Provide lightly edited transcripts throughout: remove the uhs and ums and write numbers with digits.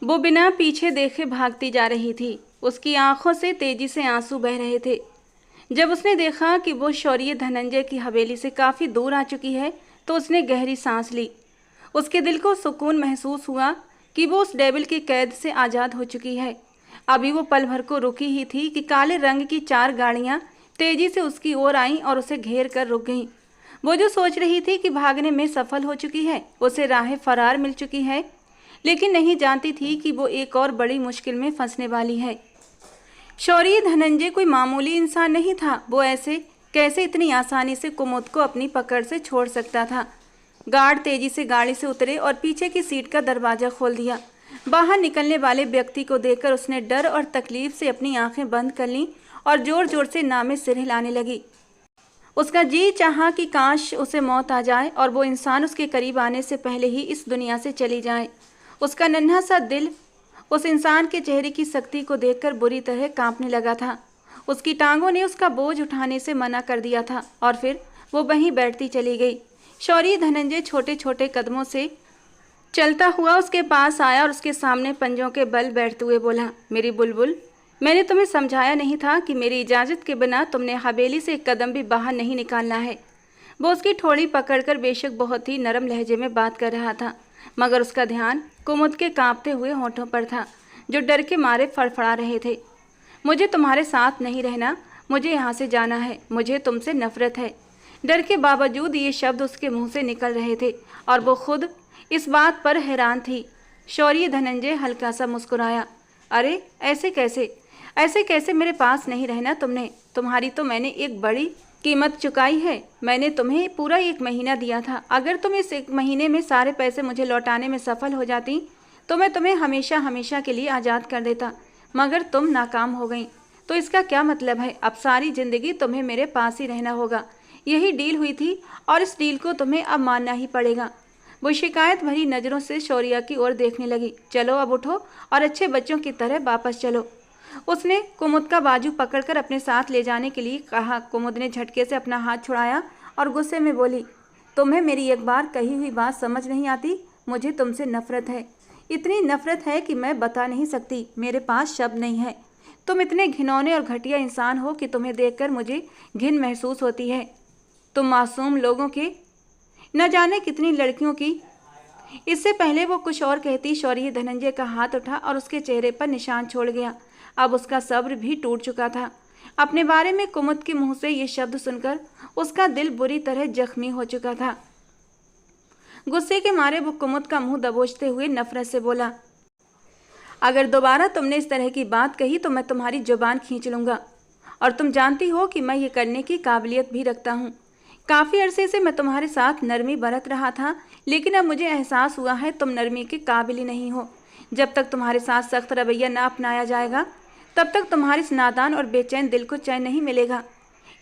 वो बिना पीछे देखे भागती जा रही थी। उसकी आंखों से तेजी से आंसू बह रहे थे। जब उसने देखा कि वो शौर्य धनंजय की हवेली से काफ़ी दूर आ चुकी है तो उसने गहरी सांस ली। उसके दिल को सुकून महसूस हुआ कि वो उस डेविल की कैद से आज़ाद हो चुकी है। अभी वो पल भर को रुकी ही थी कि काले रंग की 4 गाड़ियां तेजी से उसकी ओर आईं और उसे घेर कर रुक गईं। वो जो सोच रही थी कि भागने में सफल हो चुकी है, उसे राह फरार मिल चुकी है, लेकिन नहीं जानती थी कि वो एक और बड़ी मुश्किल में फंसने वाली है। शौर्य धनंजय कोई मामूली इंसान नहीं था। वो ऐसे कैसे इतनी आसानी से कुमुद को अपनी पकड़ से छोड़ सकता था। गार्ड तेजी से गाड़ी से उतरे और पीछे की सीट का दरवाजा खोल दिया। बाहर निकलने वाले व्यक्ति को देखकर उसने डर और तकलीफ से अपनी आंखें बंद कर लीं और जोर जोर से नामे सिर हिलाने लगी। उसका जी चाहा कि काश उसे मौत आ जाए और वो इंसान उसके करीब आने से पहले ही इस दुनिया से चली जाए। उसका नन्हा सा दिल उस इंसान के चेहरे की सख्ती को देखकर बुरी तरह कांपने लगा था। उसकी टांगों ने उसका बोझ उठाने से मना कर दिया था और फिर वो वहीं बैठती चली गई। शौर्य धनंजय छोटे छोटे कदमों से चलता हुआ उसके पास आया और उसके सामने पंजों के बल बैठते हुए बोला, मेरी बुलबुल, मैंने तुम्हें समझाया नहीं था कि मेरी इजाज़त के बिना तुमने हवेली से एक कदम भी बाहर नहीं निकालना है। वो उसकी ठोड़ी पकड़कर बेशक बहुत ही नरम लहजे में बात कर रहा था, मगर उसका ध्यान कुमुद के कांपते हुए होठों पर था, जो डर के मारे फड़फड़ा रहे थे। मुझे तुम्हारे साथ नहीं रहना, मुझे यहाँ से जाना है, मुझे तुमसे नफरत है। डर के बावजूद ये शब्द उसके मुंह से निकल रहे थे और वो खुद इस बात पर हैरान थी। शौर्य धनंजय हल्का सा मुस्कुराया। अरे ऐसे कैसे मेरे पास नहीं रहना तुमने? तुम्हारी तो मैंने एक बड़ी कीमत चुकाई है। मैंने तुम्हें पूरा 1 महीना दिया था। अगर तुम इस 1 महीने में सारे पैसे मुझे लौटाने में सफल हो जाती तो मैं तुम्हें हमेशा हमेशा के लिए आज़ाद कर देता, मगर तुम नाकाम हो गई। तो इसका क्या मतलब है? अब सारी ज़िंदगी तुम्हें मेरे पास ही रहना होगा। यही डील हुई थी और इस डील को तुम्हें अब मानना ही पड़ेगा। वो शिकायत भरी नज़रों से शौर्या की ओर देखने लगी। चलो अब उठो और अच्छे बच्चों की तरह वापस चलो। उसने कुमुद का बाजू पकड़कर अपने साथ ले जाने के लिए कहा। कुमुद ने झटके से अपना हाथ छुड़ाया और गुस्से में बोली, तुम्हें मेरी एक बार कही हुई बात समझ नहीं आती? मुझे तुमसे नफरत है, इतनी नफरत है कि मैं बता नहीं सकती। मेरे पास शब्द नहीं है। तुम इतने घिनौने और घटिया इंसान हो कि तुम्हें देखकर मुझे घिन महसूस होती है। तुम मासूम लोगों के, न जाने कितनी लड़कियों की। इससे पहले वो कुछ और कहती, शौर्य धनंजय का हाथ उठा और उसके चेहरे पर निशान छोड़ गया। अब उसका सब्र भी टूट चुका था। अपने बारे में कुमुद के मुंह से ये शब्द सुनकर उसका दिल बुरी तरह जख्मी हो चुका था। गुस्से के मारे वो कुमुद का मुंह दबोचते हुए नफरत से बोला, अगर दोबारा तुमने इस तरह की बात कही तो मैं तुम्हारी जुबान खींच लूँगा। और तुम जानती हो कि मैं ये करने की काबिलियत भी रखता हूँ। काफ़ी अरसे से मैं तुम्हारे साथ नरमी बरत रहा था, लेकिन अब मुझे एहसास हुआ है तुम नरमी के काबिल ही नहीं हो। जब तक तुम्हारे साथ सख्त रवैया ना अपनाया जाएगा तब तक तुम्हारे इस नादान और बेचैन दिल को चैन नहीं मिलेगा।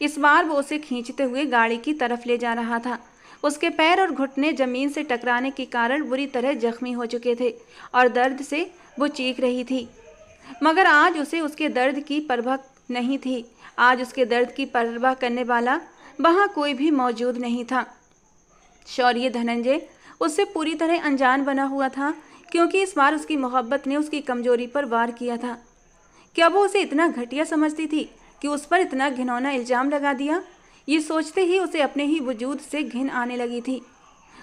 इस बार वो उसे खींचते हुए गाड़ी की तरफ ले जा रहा था। उसके पैर और घुटने जमीन से टकराने के कारण बुरी तरह जख्मी हो चुके थे और दर्द से वो चीख रही थी, मगर आज उसे उसके दर्द की परवाह नहीं थी। आज उसके दर्द की परवाह करने वाला वहाँ कोई भी मौजूद नहीं था। शौर्य धनंजय उससे पूरी तरह अनजान बना हुआ था, क्योंकि इस बार उसकी मोहब्बत ने उसकी कमजोरी पर वार किया था। क्या वो उसे इतना घटिया समझती थी कि उस पर इतना घिनौना इल्ज़ाम लगा दिया? ये सोचते ही उसे अपने ही वजूद से घिन आने लगी थी।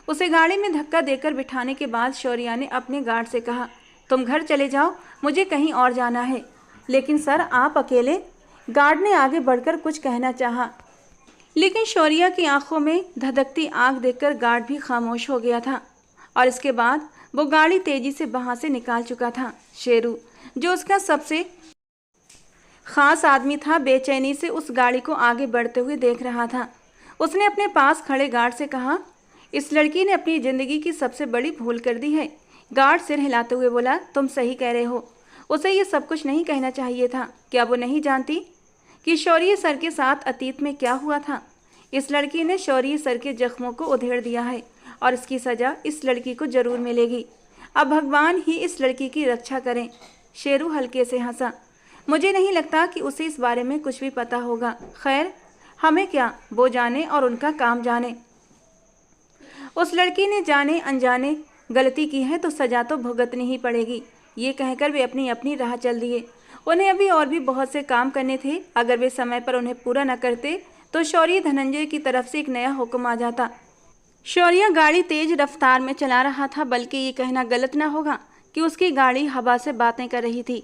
उसे गाड़ी में धक्का देकर बिठाने के बाद शौर्या ने अपने गार्ड से कहा, तुम घर चले जाओ, मुझे कहीं और जाना है। लेकिन सर, आप अकेले? गार्ड ने आगे बढ़कर कुछ कहना चाहा, लेकिन शौर्या की आंखों में धधकती आग देखकर गार्ड भी खामोश हो गया था। और इसके बाद वो गाड़ी तेजी से वहाँ से निकाल चुका था। शेरू, जो उसका सबसे खास आदमी था, बेचैनी से उस गाड़ी को आगे बढ़ते हुए देख रहा था। उसने अपने पास खड़े गार्ड से कहा, इस लड़की ने अपनी ज़िंदगी की सबसे बड़ी भूल कर दी है। गार्ड सिर हिलाते हुए बोला, तुम सही कह रहे हो। उसे ये सब कुछ नहीं कहना चाहिए था। क्या वो नहीं जानती कि शौर्य सर के साथ अतीत में क्या हुआ था? इस लड़की ने शौर्य सर के जख्मों को उधेड़ दिया है और इसकी सज़ा इस लड़की को ज़रूर मिलेगी। अब भगवान ही इस लड़की की रक्षा करें। शेरू हल्के से हंसा। मुझे नहीं लगता कि उसे इस बारे में कुछ भी पता होगा। खैर, हमें क्या, वो जाने और उनका काम जाने। उस लड़की ने जाने अनजाने गलती की है तो सज़ा तो भुगतनी ही पड़ेगी। ये कहकर वे अपनी अपनी राह चल दिए। उन्हें अभी और भी बहुत से काम करने थे। अगर वे समय पर उन्हें पूरा न करते तो शौर्य धनंजय की तरफ से एक नया हुक्म आ जाता। शौर्य गाड़ी तेज रफ्तार में चला रहा था, बल्कि ये कहना गलत ना होगा कि उसकी गाड़ी हवा से बातें कर रही थी।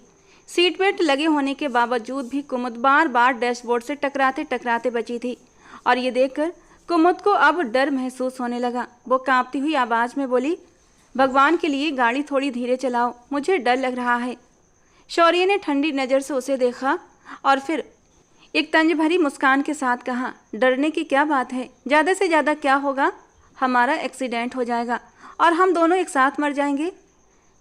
सीट बेल्ट लगे होने के बावजूद भी कुमुद बार बार डैशबोर्ड से टकराते टकराते बची थी और ये देखकर कुमुद को अब डर महसूस होने लगा। वो कांपती हुई आवाज़ में बोली, भगवान के लिए गाड़ी थोड़ी धीरे चलाओ, मुझे डर लग रहा है। शौर्य ने ठंडी नज़र से उसे देखा और फिर एक तंज भरी मुस्कान के साथ कहा, डरने की क्या बात है, ज़्यादा से ज़्यादा क्या होगा, हमारा एक्सीडेंट हो जाएगा और हम दोनों एक साथ मर जाएंगे।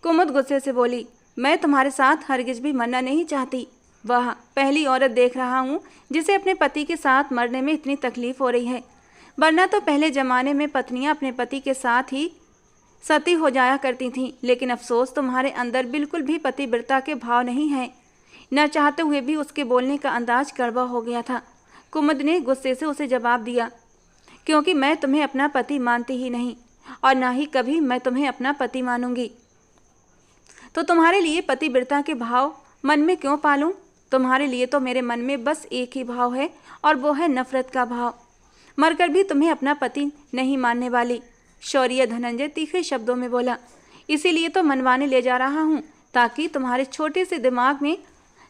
कुमुद गुस्से से बोली, मैं तुम्हारे साथ हरगिज भी मरना नहीं चाहती। वाह, पहली औरत देख रहा हूँ जिसे अपने पति के साथ मरने में इतनी तकलीफ हो रही है, वरना तो पहले ज़माने में पत्नियाँ अपने पति के साथ ही सती हो जाया करती थीं। लेकिन अफसोस तुम्हारे अंदर बिल्कुल भी पतिव्रता के भाव नहीं हैं। न चाहते हुए भी उसके बोलने का अंदाज कड़वा हो गया था। कुमुद ने गुस्से से उसे जवाब दिया, क्योंकि मैं तुम्हें अपना पति मानती ही नहीं और ना ही कभी मैं तुम्हें अपना पति मानूंगी। तो तुम्हारे लिए पतिव्रता के भाव मन में क्यों पालूं? तुम्हारे लिए तो मेरे मन में बस एक ही भाव है और वो है नफरत का भाव। मरकर भी तुम्हें अपना पति नहीं मानने वाली। शौर्य धनंजय तीखे शब्दों में बोला, इसीलिए तो मनवाने ले जा रहा हूँ, ताकि तुम्हारे छोटे से दिमाग में,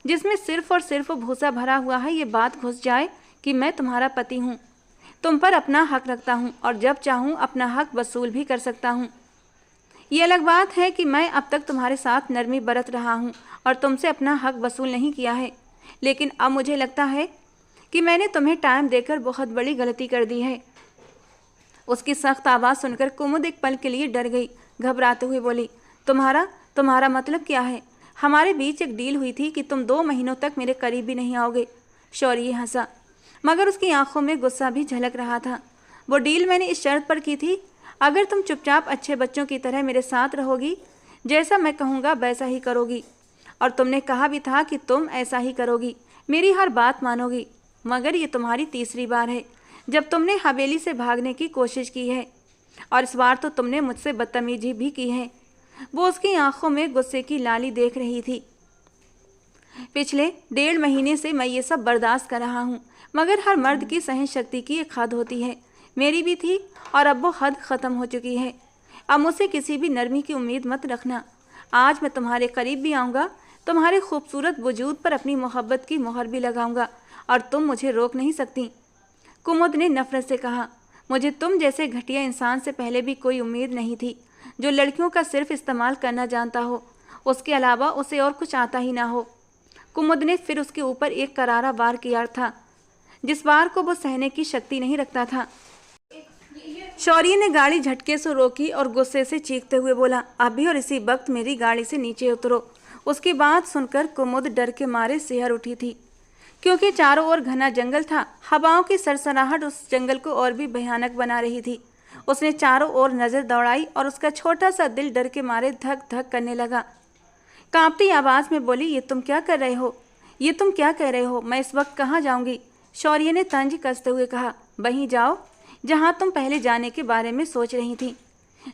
जिसमें सिर्फ और सिर्फ भूसा भरा हुआ है, ये बात घुस जाए कि मैं तुम्हारा पति हूँ, तुम पर अपना हक रखता हूँ और जब चाहूँ अपना हक वसूल भी कर सकता हूँ। ये अलग बात है कि मैं अब तक तुम्हारे साथ नरमी बरत रहा हूँ और तुमसे अपना हक वसूल नहीं किया है, लेकिन अब मुझे लगता है कि मैंने तुम्हें टाइम देकर बहुत बड़ी गलती कर दी है। उसकी सख्त आवाज़ सुनकर कुमुद एक पल के लिए डर गई। घबराते हुए बोली, तुम्हारा मतलब क्या है? हमारे बीच एक डील हुई थी कि तुम 2 महीनों तक मेरे करीब भी नहीं आओगे। शौर्य हंसा, मगर उसकी आंखों में गुस्सा भी झलक रहा था। वो डील मैंने इस शर्त पर की थी, अगर तुम चुपचाप अच्छे बच्चों की तरह मेरे साथ रहोगी, जैसा मैं कहूँगा वैसा ही करोगी, और तुमने कहा भी था कि तुम ऐसा ही करोगी, मेरी हर बात मानोगी। मगर ये तुम्हारी तीसरी बार है जब तुमने हवेली से भागने की कोशिश की है, और इस बार तो तुमने मुझसे बदतमीजी भी की है। वो उसकी आंखों में गुस्से की लाली देख रही थी। पिछले 1.5 महीने से मैं ये सब बर्दाश्त कर रहा हूँ, मगर हर मर्द की सहन शक्ति की एक हद होती है, मेरी भी थी और अब वो हद ख़त्म हो चुकी है। अब मुझसे किसी भी नरमी की उम्मीद मत रखना। आज मैं तुम्हारे करीब भी आऊँगा, तुम्हारे खूबसूरत वजूद पर अपनी मोहब्बत की मोहर भी लगाऊंगा और तुम मुझे रोक नहीं सकती। कुमुद ने नफरत से कहा, मुझे तुम जैसे घटिया इंसान से पहले भी कोई उम्मीद नहीं थी, जो लड़कियों का सिर्फ इस्तेमाल करना जानता हो, उसके अलावा उसे और कुछ आता ही ना हो। कुमुद ने फिर उसके ऊपर एक करारा वार किया था, जिस वार को वो सहने की शक्ति नहीं रखता था। शौर्य ने गाड़ी झटके से रोकी और गुस्से से चीखते हुए बोला, अभी और इसी वक्त मेरी गाड़ी से नीचे उतरो। उसकी बात सुनकर कुमुद डर के मारे सिहर उठी थी, क्योंकि चारों ओर घना जंगल था। हवाओं की सरसराहट उस जंगल को और भी भयानक बना रही थी। उसने चारों ओर नज़र दौड़ाई और उसका छोटा सा दिल डर के मारे धक धक करने लगा। कांपती आवाज़ में बोली, ये तुम क्या कर रहे हो? ये तुम क्या कह रहे हो? मैं इस वक्त कहाँ जाऊँगी? शौर्य ने तंज कसते हुए कहा, वहीं जाओ जहाँ तुम पहले जाने के बारे में सोच रही थी।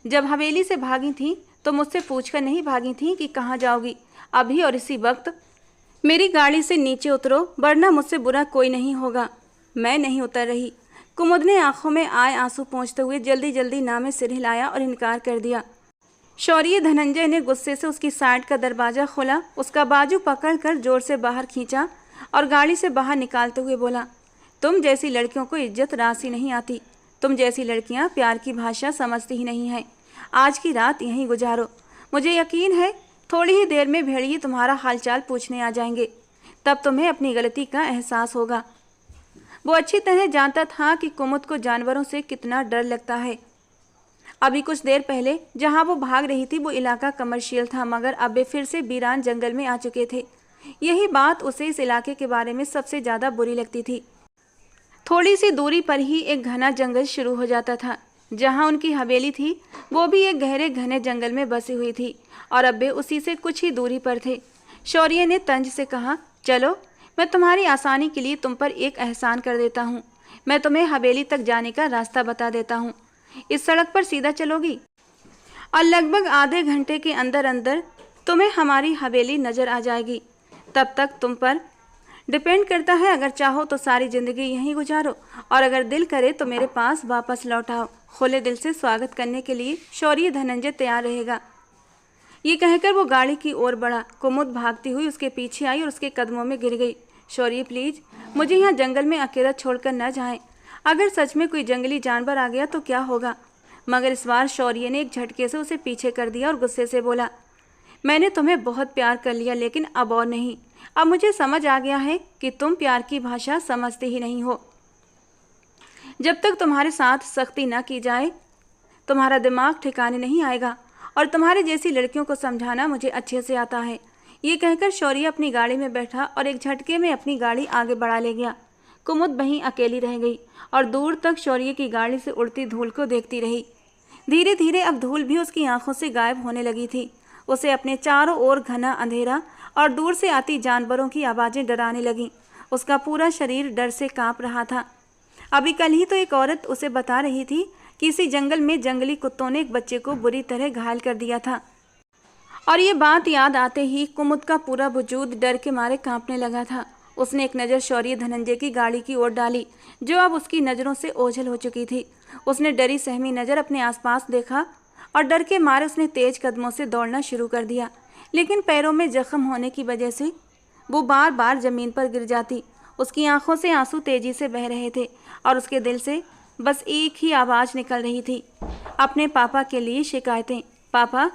जब हवेली से भागी थी तो मुझसे पूछकर नहीं भागी थी कि कहाँ जाओगी। अभी और इसी वक्त मेरी गाड़ी से नीचे उतरो, वरना मुझसे बुरा कोई नहीं होगा। मैं नहीं उतर रही। कुमुद ने आंखों में आए आंसू पोंछते हुए जल्दी जल्दी ना में सिर हिलाया और इनकार कर दिया। शौर्य धनंजय ने गुस्से से उसकी साइड का दरवाज़ा खोला, उसका बाजू पकड़कर जोर से बाहर खींचा और गाड़ी से बाहर निकालते हुए बोला, तुम जैसी लड़कियों को इज्जत राशि नहीं आती। तुम जैसी लड़कियां प्यार की भाषा समझती ही नहीं हैं। आज की रात यहीं गुजारो। मुझे यकीन है थोड़ी ही देर में भेड़िए तुम्हारा हालचाल पूछने आ जाएंगे, तब तुम्हें अपनी गलती का एहसास होगा। वो अच्छी तरह जानता था कि कुमुद को जानवरों से कितना डर लगता है। अभी कुछ देर पहले जहां वो भाग रही थी वो इलाका कमर्शियल था, मगर अब वे फिर से वीरान जंगल में आ चुके थे। यही बात उसे इस इलाके के बारे में सबसे ज़्यादा बुरी लगती थी। थोड़ी सी दूरी पर ही एक घना जंगल शुरू हो जाता था। जहां उनकी हवेली थी वो भी एक गहरे घने जंगल में बसी हुई थी और अब वे उसी से कुछ ही दूरी पर थे। शौर्य ने तंज से कहा, चलो मैं तुम्हारी आसानी के लिए तुम पर एक एहसान कर देता हूँ। मैं तुम्हें हवेली तक जाने का रास्ता बता देता हूँ। इस सड़क पर सीधा चलोगी और लगभग आधे घंटे के अंदर अंदर तुम्हें हमारी हवेली नज़र आ जाएगी। तब तक तुम पर डिपेंड करता है। अगर चाहो तो सारी ज़िंदगी यहीं गुजारो और अगर दिल करे तो मेरे पास वापस लौट आओ। खुले दिल से स्वागत करने के लिए शौर्य धनंजय तैयार रहेगा। ये कहकर वो गाड़ी की ओर बढ़ा। कुमुद भागती हुई उसके पीछे आई और उसके कदमों में गिर गई। शौर्य प्लीज, मुझे यहाँ जंगल में अकेला छोड़कर न जाएं। अगर सच में कोई जंगली जानवर आ गया तो क्या होगा? मगर इस बार शौर्य ने एक झटके से उसे पीछे कर दिया और गुस्से से बोला, मैंने तुम्हें बहुत प्यार कर लिया, लेकिन अब और नहीं। अब मुझे समझ आ गया है कि तुम प्यार की भाषा समझते ही नहीं हो। जब तक तुम्हारे साथ सख्ती न की जाए तुम्हारा दिमाग ठिकाने नहीं आएगा और तुम्हारे जैसी लड़कियों को समझाना मुझे अच्छे से आता है। ये कहकर शौर्य अपनी गाड़ी में बैठा और एक झटके में अपनी गाड़ी आगे बढ़ा ले गया। कुमुद वहीं अकेली रह गई और दूर तक शौर्य की गाड़ी से उड़ती धूल को देखती रही। धीरे धीरे अब धूल भी उसकी आंखों से गायब होने लगी थी। उसे अपने चारों ओर घना अंधेरा और दूर से आती जानवरों की आवाज़ें डराने लगीं। उसका पूरा शरीर डर से कांप रहा था। अभी कल ही तो एक औरत उसे बता रही थी कि इसी जंगल में जंगली कुत्तों ने एक बच्चे को बुरी तरह घायल कर दिया था। और ये बात याद आते ही कुमुद का पूरा वजूद डर के मारे कांपने लगा था। उसने एक नज़र शौर्य धनंजय की गाड़ी की ओर डाली, जो अब उसकी नज़रों से ओझल हो चुकी थी। उसने डरी सहमी नज़र अपने आसपास देखा और डर के मारे उसने तेज कदमों से दौड़ना शुरू कर दिया। लेकिन पैरों में जख्म होने की वजह से वो बार बार ज़मीन पर गिर जाती। उसकी आंखों से आंसू तेजी से बह रहे थे और उसके दिल से बस एक ही आवाज़ निकल रही थी, अपने पापा के लिए शिकायतें। पापा,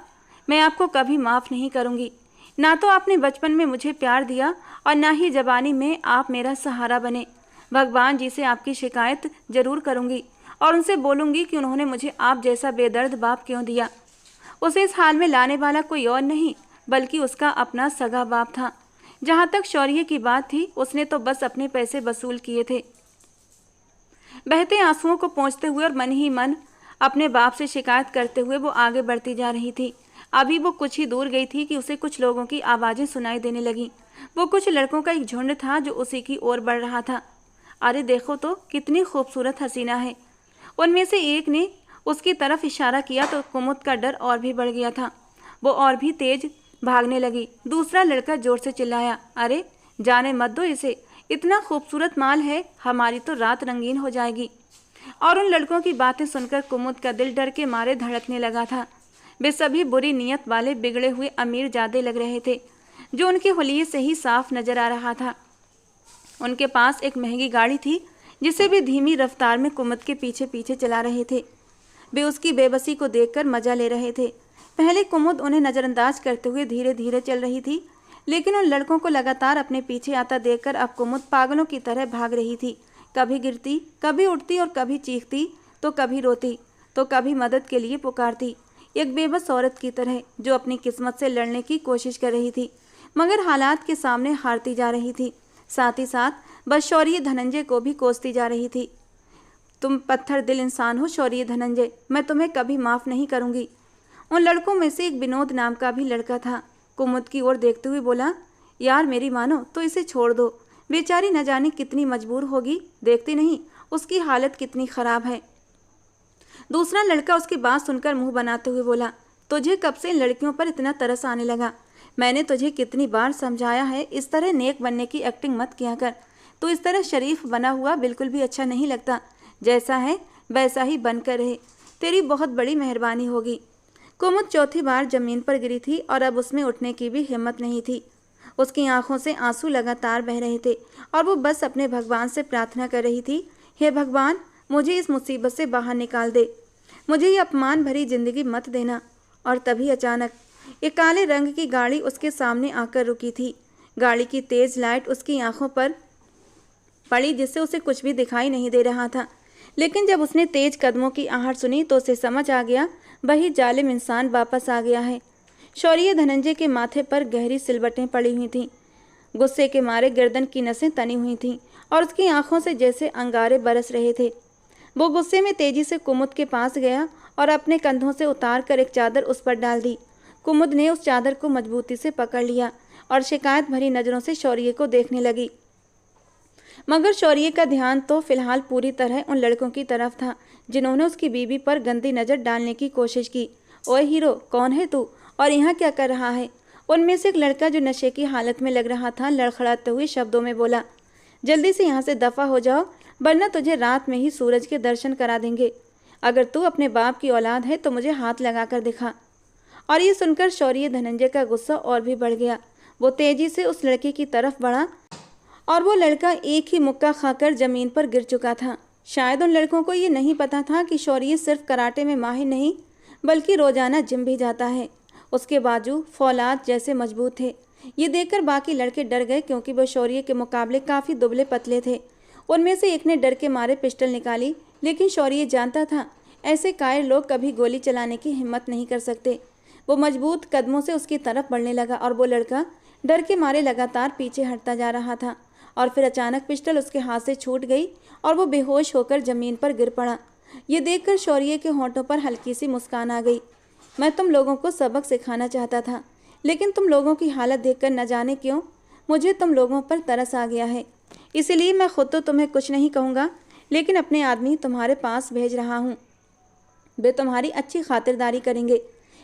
मैं आपको कभी माफ़ नहीं करूँगी। ना तो आपने बचपन में मुझे प्यार दिया और ना ही जवानी में आप मेरा सहारा बने। भगवान जी से आपकी शिकायत ज़रूर करूँगी और उनसे बोलूँगी कि उन्होंने मुझे आप जैसा बेदर्द बाप क्यों दिया। उसे इस हाल में लाने वाला कोई और नहीं बल्कि उसका अपना सगा बाप था। जहाँ तक शौर्य की बात थी, उसने तो बस अपने पैसे वसूल किए थे। बहते आंसुओं को पोंछते हुए और मन ही मन अपने बाप से शिकायत करते हुए वो आगे बढ़ती जा रही थी। अभी वो कुछ ही दूर गई थी कि उसे कुछ लोगों की आवाज़ें सुनाई देने लगीं। वो कुछ लड़कों का एक झुंड था जो उसी की ओर बढ़ रहा था। अरे देखो तो, कितनी खूबसूरत हसीना है। उनमें से एक ने उसकी तरफ इशारा किया तो कुमुद का डर और भी बढ़ गया था। वो और भी तेज भागने लगी। दूसरा लड़का जोर से चिल्लाया, अरे जाने मत दो इसे, इतना खूबसूरत माल है, हमारी तो रात रंगीन हो जाएगी। और उन लड़कों की बातें सुनकर कुमुद का दिल डर के मारे धड़कने लगा था। वे सभी बुरी नीयत वाले बिगड़े हुए अमीर जादे लग रहे थे, जो उनके हुलिये से ही साफ नजर आ रहा था। उनके पास एक महंगी गाड़ी थी जिसे वे धीमी रफ्तार में कुमुद के पीछे पीछे चला रहे थे। वे उसकी बेबसी को देखकर मजा ले रहे थे। पहले कुमुद उन्हें नज़रअंदाज करते हुए धीरे धीरे चल रही थी, लेकिन उन लड़कों को लगातार अपने पीछे आता देखकर अब कुमुद पागलों की तरह भाग रही थी। कभी गिरती, कभी उठती और कभी चीखती, तो कभी रोती, तो कभी मदद के लिए पुकारती। एक बेबस औरत की तरह जो अपनी किस्मत से लड़ने की कोशिश कर रही थी, मगर हालात के सामने हारती जा रही थी। साथ ही साथ बस शौर्य धनंजय को भी कोसती जा रही थी। तुम पत्थर दिल इंसान हो शौर्य धनंजय, मैं तुम्हें कभी माफ़ नहीं करूँगी। उन लड़कों में से एक विनोद नाम का भी लड़का था। कुमुद की ओर देखते हुए बोला, यार मेरी मानो तो इसे छोड़ दो, बेचारी न जाने कितनी मजबूर होगी, देखती नहीं उसकी हालत कितनी ख़राब है। दूसरा लड़का उसकी बात सुनकर मुंह बनाते हुए बोला, तुझे कब से इन लड़कियों पर इतना तरस आने लगा? मैंने तुझे कितनी बार समझाया है, इस तरह नेक बनने की एक्टिंग मत किया कर। तो इस तरह शरीफ बना हुआ बिल्कुल भी अच्छा नहीं लगता। जैसा है वैसा ही बनकर रहे, तेरी बहुत बड़ी मेहरबानी होगी। कुमुद चौथी बार जमीन पर गिरी थी और अब उसमें उठने की भी हिम्मत नहीं थी। उसकी आंखों से आंसू लगातार बह रहे थे और वो बस अपने भगवान से प्रार्थना कर रही थी, हे भगवान, मुझे इस मुसीबत से बाहर निकाल दे, मुझे ये अपमान भरी जिंदगी मत देना। और तभी अचानक एक काले रंग की गाड़ी उसके सामने आकर रुकी थी। गाड़ी की तेज लाइट उसकी आंखों पर पड़ी, जिससे उसे कुछ भी दिखाई नहीं दे रहा था। लेकिन जब उसने तेज कदमों की आहट सुनी तो उसे समझ आ गया, वही जालिम इंसान वापस आ गया है। शौर्य धनंजय के माथे पर गहरी सिलवटें पड़ी हुई थीं। गुस्से के मारे गर्दन की नसें तनी हुई थीं और उसकी आंखों से जैसे अंगारे बरस रहे थे। वो गुस्से में तेजी से कुमुद के पास गया और अपने कंधों से उतार कर एक चादर उस पर डाल दी। कुमुद ने उस चादर को मजबूती से पकड़ लिया और शिकायत भरी नज़रों से शौर्य को देखने लगी। मगर शौर्य का ध्यान तो फिलहाल पूरी तरह उन लड़कों की तरफ था जिन्होंने उसकी बीवी पर गंदी नज़र डालने की कोशिश की। ओए हीरो, कौन है तू और यहाँ क्या कर रहा है? उनमें से एक लड़का जो नशे की हालत में लग रहा था लड़खड़ाते हुए शब्दों में बोला, जल्दी से यहाँ से दफ़ा हो जाओ, वरना तुझे रात में ही सूरज के दर्शन करा देंगे। अगर तू अपने बाप की औलाद है तो मुझे हाथ लगा कर दिखा। और ये सुनकर शौर्य धनंजय का गुस्सा और भी बढ़ गया। वो तेजी से उस लड़के की तरफ बढ़ा और वो लड़का एक ही मुक्का खाकर जमीन पर गिर चुका था। शायद उन लड़कों को ये नहीं पता था कि शौर्य सिर्फ कराटे में माहिर नहीं बल्कि रोजाना जिम भी जाता है। उसके बाजू फौलाद जैसे मजबूत थे। ये देखकर बाकी लड़के डर गए क्योंकि वो शौर्य के मुकाबले काफ़ी दुबले पतले थे। उनमें से एक ने डर के मारे पिस्टल निकाली, लेकिन शौर्य जानता था ऐसे कायर लोग कभी गोली चलाने की हिम्मत नहीं कर सकते। वो मजबूत कदमों से उसकी तरफ बढ़ने लगा और वो लड़का डर के मारे लगातार पीछे हटता जा रहा था। और फिर अचानक पिस्टल उसके हाथ से छूट गई और वो बेहोश होकर ज़मीन पर गिर पड़ा। ये देखकर शौर्य के होंठों पर हल्की सी मुस्कान आ गई। मैं तुम लोगों को सबक सिखाना चाहता था, लेकिन तुम लोगों की हालत देखकर न जाने क्यों मुझे तुम लोगों पर तरस आ गया है। इसलिए मैं खुद तो तुम्हें कुछ नहीं कहूँगा, लेकिन अपने आदमी तुम्हारे पास भेज रहा हूँ। वे तुम्हारी अच्छी खातिरदारी करेंगे।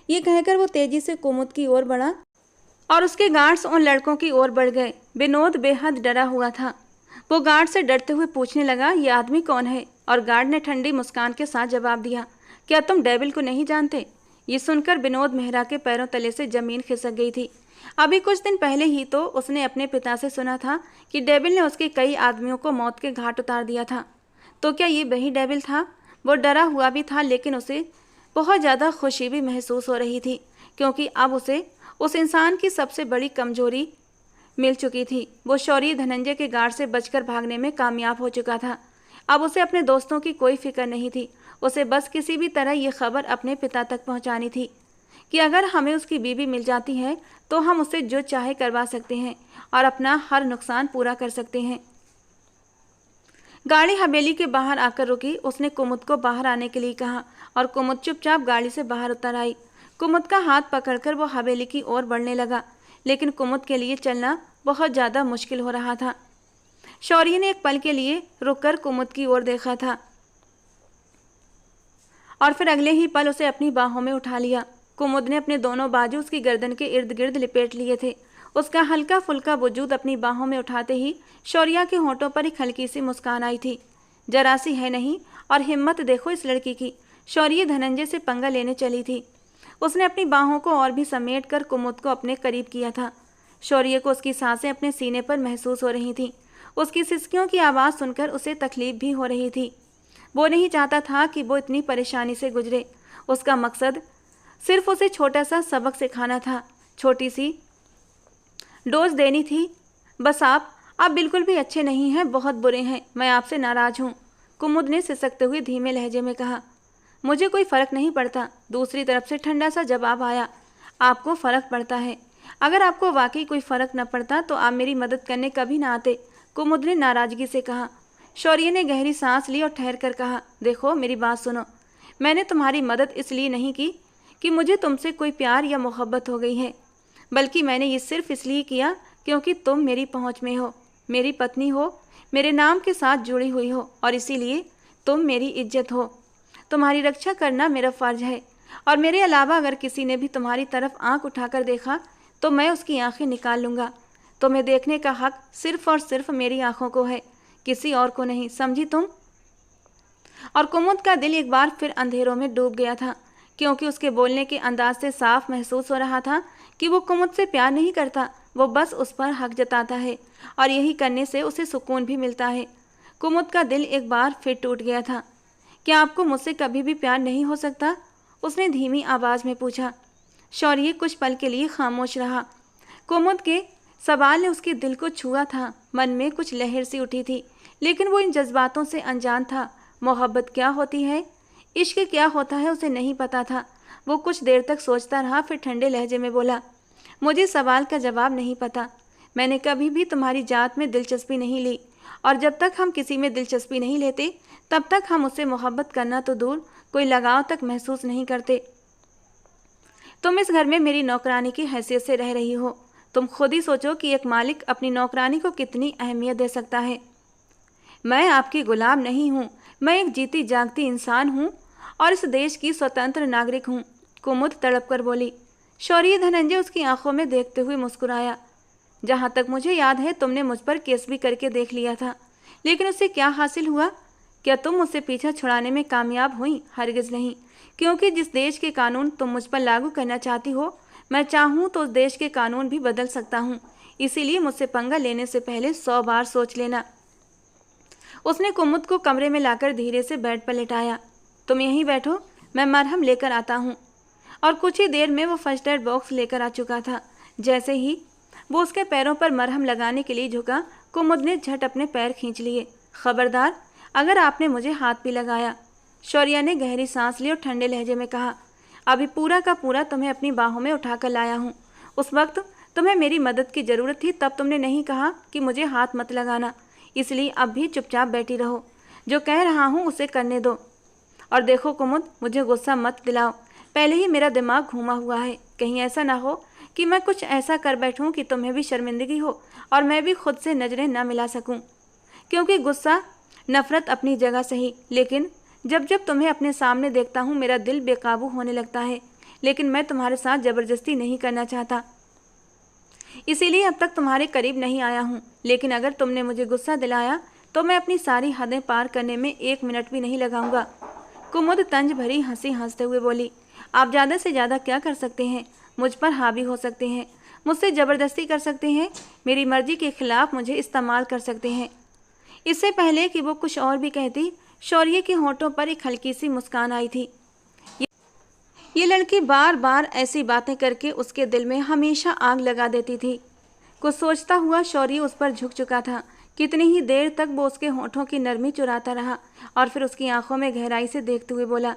ये कहकर वो तेजी से कुमुद की ओर बढ़ा और उसके गार्ड्स उन लड़कों की ओर बढ़ गए। विनोद बेहद डरा हुआ था। वो गार्ड से डरते हुए पूछने लगा, ये आदमी कौन है? और गार्ड ने ठंडी मुस्कान के साथ जवाब दिया, क्या तुम डेविल को नहीं जानते? ये सुनकर विनोद मेहरा के पैरों तले से जमीन खिसक गई थी। अभी कुछ दिन पहले ही तो उसने अपने पिता से सुना था कि डेविल ने उसके कई आदमियों को मौत के घाट उतार दिया था। तो क्या ये वही डेविल था? वो डरा हुआ भी था, लेकिन उसे बहुत ज़्यादा खुशी भी महसूस हो रही थी, क्योंकि अब उसे उस इंसान की सबसे बड़ी कमजोरी मिल चुकी थी। वो शौर्य धनंजय के गार्ड से बचकर भागने में कामयाब हो चुका था। अब उसे अपने दोस्तों की कोई फिक्र नहीं थी। उसे बस किसी भी तरह ये खबर अपने पिता तक पहुंचानी थी कि अगर हमें उसकी बीवी मिल जाती है तो हम उसे जो चाहे करवा सकते हैं और अपना हर नुकसान पूरा कर सकते हैं। गाड़ी हवेली के बाहर आकर रुकी। उसने कुमुद को बाहर आने के लिए कहा और कुमुद चुपचाप गाड़ी से बाहर उतर आई। कुमुद का हाथ पकड़कर वो हवेली की ओर बढ़ने लगा, लेकिन कुमुद के लिए चलना बहुत ज़्यादा मुश्किल हो रहा था। शौर्य ने एक पल के लिए रुककर कुमुद की ओर देखा था और फिर अगले ही पल उसे अपनी बाहों में उठा लिया। कुमुद ने अपने दोनों बाजू उसकी गर्दन के इर्द गिर्द लिपेट लिए थे। उसका हल्का फुल्का वजूद अपनी बाहों में उठाते ही शौर्या के होंठों पर एक हल्की सी मुस्कान आई थी। जरा सी है नहीं, और हिम्मत देखो इस लड़की की। शौर्य धनंजय से पंगा लेने चली थी। उसने अपनी बाहों को और भी समेट कर कुमुद को अपने करीब किया था। शौर्य को उसकी सांसें अपने सीने पर महसूस हो रही थीं। उसकी सिसकियों की आवाज़ सुनकर उसे तकलीफ भी हो रही थी। वो नहीं चाहता था कि वो इतनी परेशानी से गुजरे। उसका मकसद सिर्फ उसे छोटा सा सबक सिखाना था, छोटी सी डोज देनी थी। बस आप बिल्कुल भी अच्छे नहीं हैं, बहुत बुरे हैं, मैं आपसे नाराज़ हूँ, कुमुद ने सिसकते हुए धीमे लहजे में कहा। मुझे कोई फ़र्क नहीं पड़ता, दूसरी तरफ से ठंडा सा जवाब आया। आपको फ़र्क पड़ता है। अगर आपको वाकई कोई फ़र्क न पड़ता तो आप मेरी मदद करने कभी ना आते, कुमुद ने नाराज़गी से कहा। शौर्य ने गहरी सांस ली और ठहर कर कहा, देखो मेरी बात सुनो। मैंने तुम्हारी मदद इसलिए नहीं की कि मुझे तुमसे कोई प्यार या मोहब्बत हो गई है, बल्कि मैंने ये सिर्फ इसलिए किया क्योंकि तुम मेरी पहुंच में हो, मेरी पत्नी हो, मेरे नाम के साथ जुड़ी हुई हो, और इसीलिए तुम मेरी इज्जत हो। तुम्हारी रक्षा करना मेरा फ़र्ज है, और मेरे अलावा अगर किसी ने भी तुम्हारी तरफ आंख उठाकर देखा तो मैं उसकी आंखें निकाल लूँगा। तुम्हें देखने का हक सिर्फ और सिर्फ मेरी आंखों को है, किसी और को नहीं, समझी तुम? और कुमुद का दिल एक बार फिर अंधेरों में डूब गया था, क्योंकि उसके बोलने के अंदाज से साफ महसूस हो रहा था कि वो कुमुद से प्यार नहीं करता, वो बस उस पर हक जताता है, और यही करने से उसे सुकून भी मिलता है। कुमुद का दिल एक बार फिर टूट गया था। क्या आपको मुझसे कभी भी प्यार नहीं हो सकता? उसने धीमी आवाज़ में पूछा। शौर्य कुछ पल के लिए खामोश रहा। कुमुद के सवाल ने उसके दिल को छुआ था। मन में कुछ लहर सी उठी थी, लेकिन वो इन जज्बातों से अनजान था। मोहब्बत क्या होती है, इश्क क्या होता है, उसे नहीं पता था। वो कुछ देर तक सोचता रहा, फिर ठंडे लहजे में बोला, मुझे सवाल का जवाब नहीं पता। मैंने कभी भी तुम्हारी जात में दिलचस्पी नहीं ली, और जब तक हम किसी में दिलचस्पी नहीं लेते तब तक हम उससे मोहब्बत करना तो दूर, कोई लगाव तक महसूस नहीं करते। तुम इस घर में मेरी नौकरानी की हैसियत से रह रही हो। तुम खुद ही सोचो कि एक मालिक अपनी नौकरानी को कितनी अहमियत दे सकता है। मैं आपकी गुलाम नहीं हूँ, मैं एक जीती जागती इंसान हूँ और इस देश की स्वतंत्र नागरिक हूँ, कुमुद तड़प कर बोली। शौर्य धनंजय उसकी आंखों में देखते हुए मुस्कुराया। जहां तक मुझे याद है तुमने मुझ पर केस भी करके देख लिया था, लेकिन उससे क्या हासिल हुआ? क्या तुम मुझसे पीछा छुड़ाने में कामयाब हुई? हरगिज नहीं, क्योंकि जिस देश के कानून तुम मुझ पर लागू करना चाहती हो, मैं चाहूँ तो उस देश के कानून भी बदल सकता हूँ। इसीलिए मुझसे पंगा लेने से पहले 100 बार सोच लेना। उसने कुमुद को कमरे में लाकर धीरे से बेड पर लेटाया। तुम यहीं बैठो, मैं मरहम लेकर आता हूँ। और कुछ ही देर में वो फर्स्ट एड बॉक्स लेकर आ चुका था। जैसे ही वो उसके पैरों पर मरहम लगाने के लिए झुका, कुमुद ने झट अपने पैर खींच लिए। खबरदार, अगर आपने मुझे हाथ भी लगाया। शौर्या ने गहरी सांस ली और ठंडे लहजे में कहा, अभी पूरा का पूरा तुम्हें अपनी बाहों में उठाकर लाया हूँ। उस वक्त तुम्हें मेरी मदद की ज़रूरत थी, तब तुमने नहीं कहा कि मुझे हाथ मत लगाना। इसलिए अब भी चुपचाप बैठी रहो। जो कह रहा हूँ उसे करने दो। और देखो कुमुद, मुझे गुस्सा मत दिलाओ। पहले ही मेरा दिमाग घूमा हुआ है। कहीं ऐसा ना हो कि मैं कुछ ऐसा कर बैठूं कि तुम्हें भी शर्मिंदगी हो और मैं भी खुद से नज़रें न मिला सकूं। क्योंकि गुस्सा, नफरत अपनी जगह सही, लेकिन जब जब तुम्हें अपने सामने देखता हूं मेरा दिल बेकाबू होने लगता है। लेकिन मैं तुम्हारे साथ ज़बरदस्ती नहीं करना चाहता, इसीलिए अब तक तुम्हारे करीब नहीं आया हूँ। लेकिन अगर तुमने मुझे गुस्सा दिलाया तो मैं अपनी सारी हदें पार करने में 1 मिनट भी नहीं लगाऊंगा। कुमुद तंज भरी हंसी हंसते हुए बोली, आप ज़्यादा से ज़्यादा क्या कर सकते हैं? मुझ पर हावी हो सकते हैं, मुझसे ज़बरदस्ती कर सकते हैं, मेरी मर्जी के खिलाफ मुझे इस्तेमाल कर सकते हैं। इससे पहले कि वो कुछ और भी कहती, शौर्य के होंठों पर एक हल्की सी मुस्कान आई थी। ये लड़की बार बार ऐसी बातें करके उसके दिल में हमेशा आग लगा देती थी। कुछ सोचता हुआ शौर्य उस पर झुक चुका था। कितनी ही देर तक वो उसके होंठों की नरमी चुराता रहा और फिर उसकी आंखों में गहराई से देखते हुए बोला,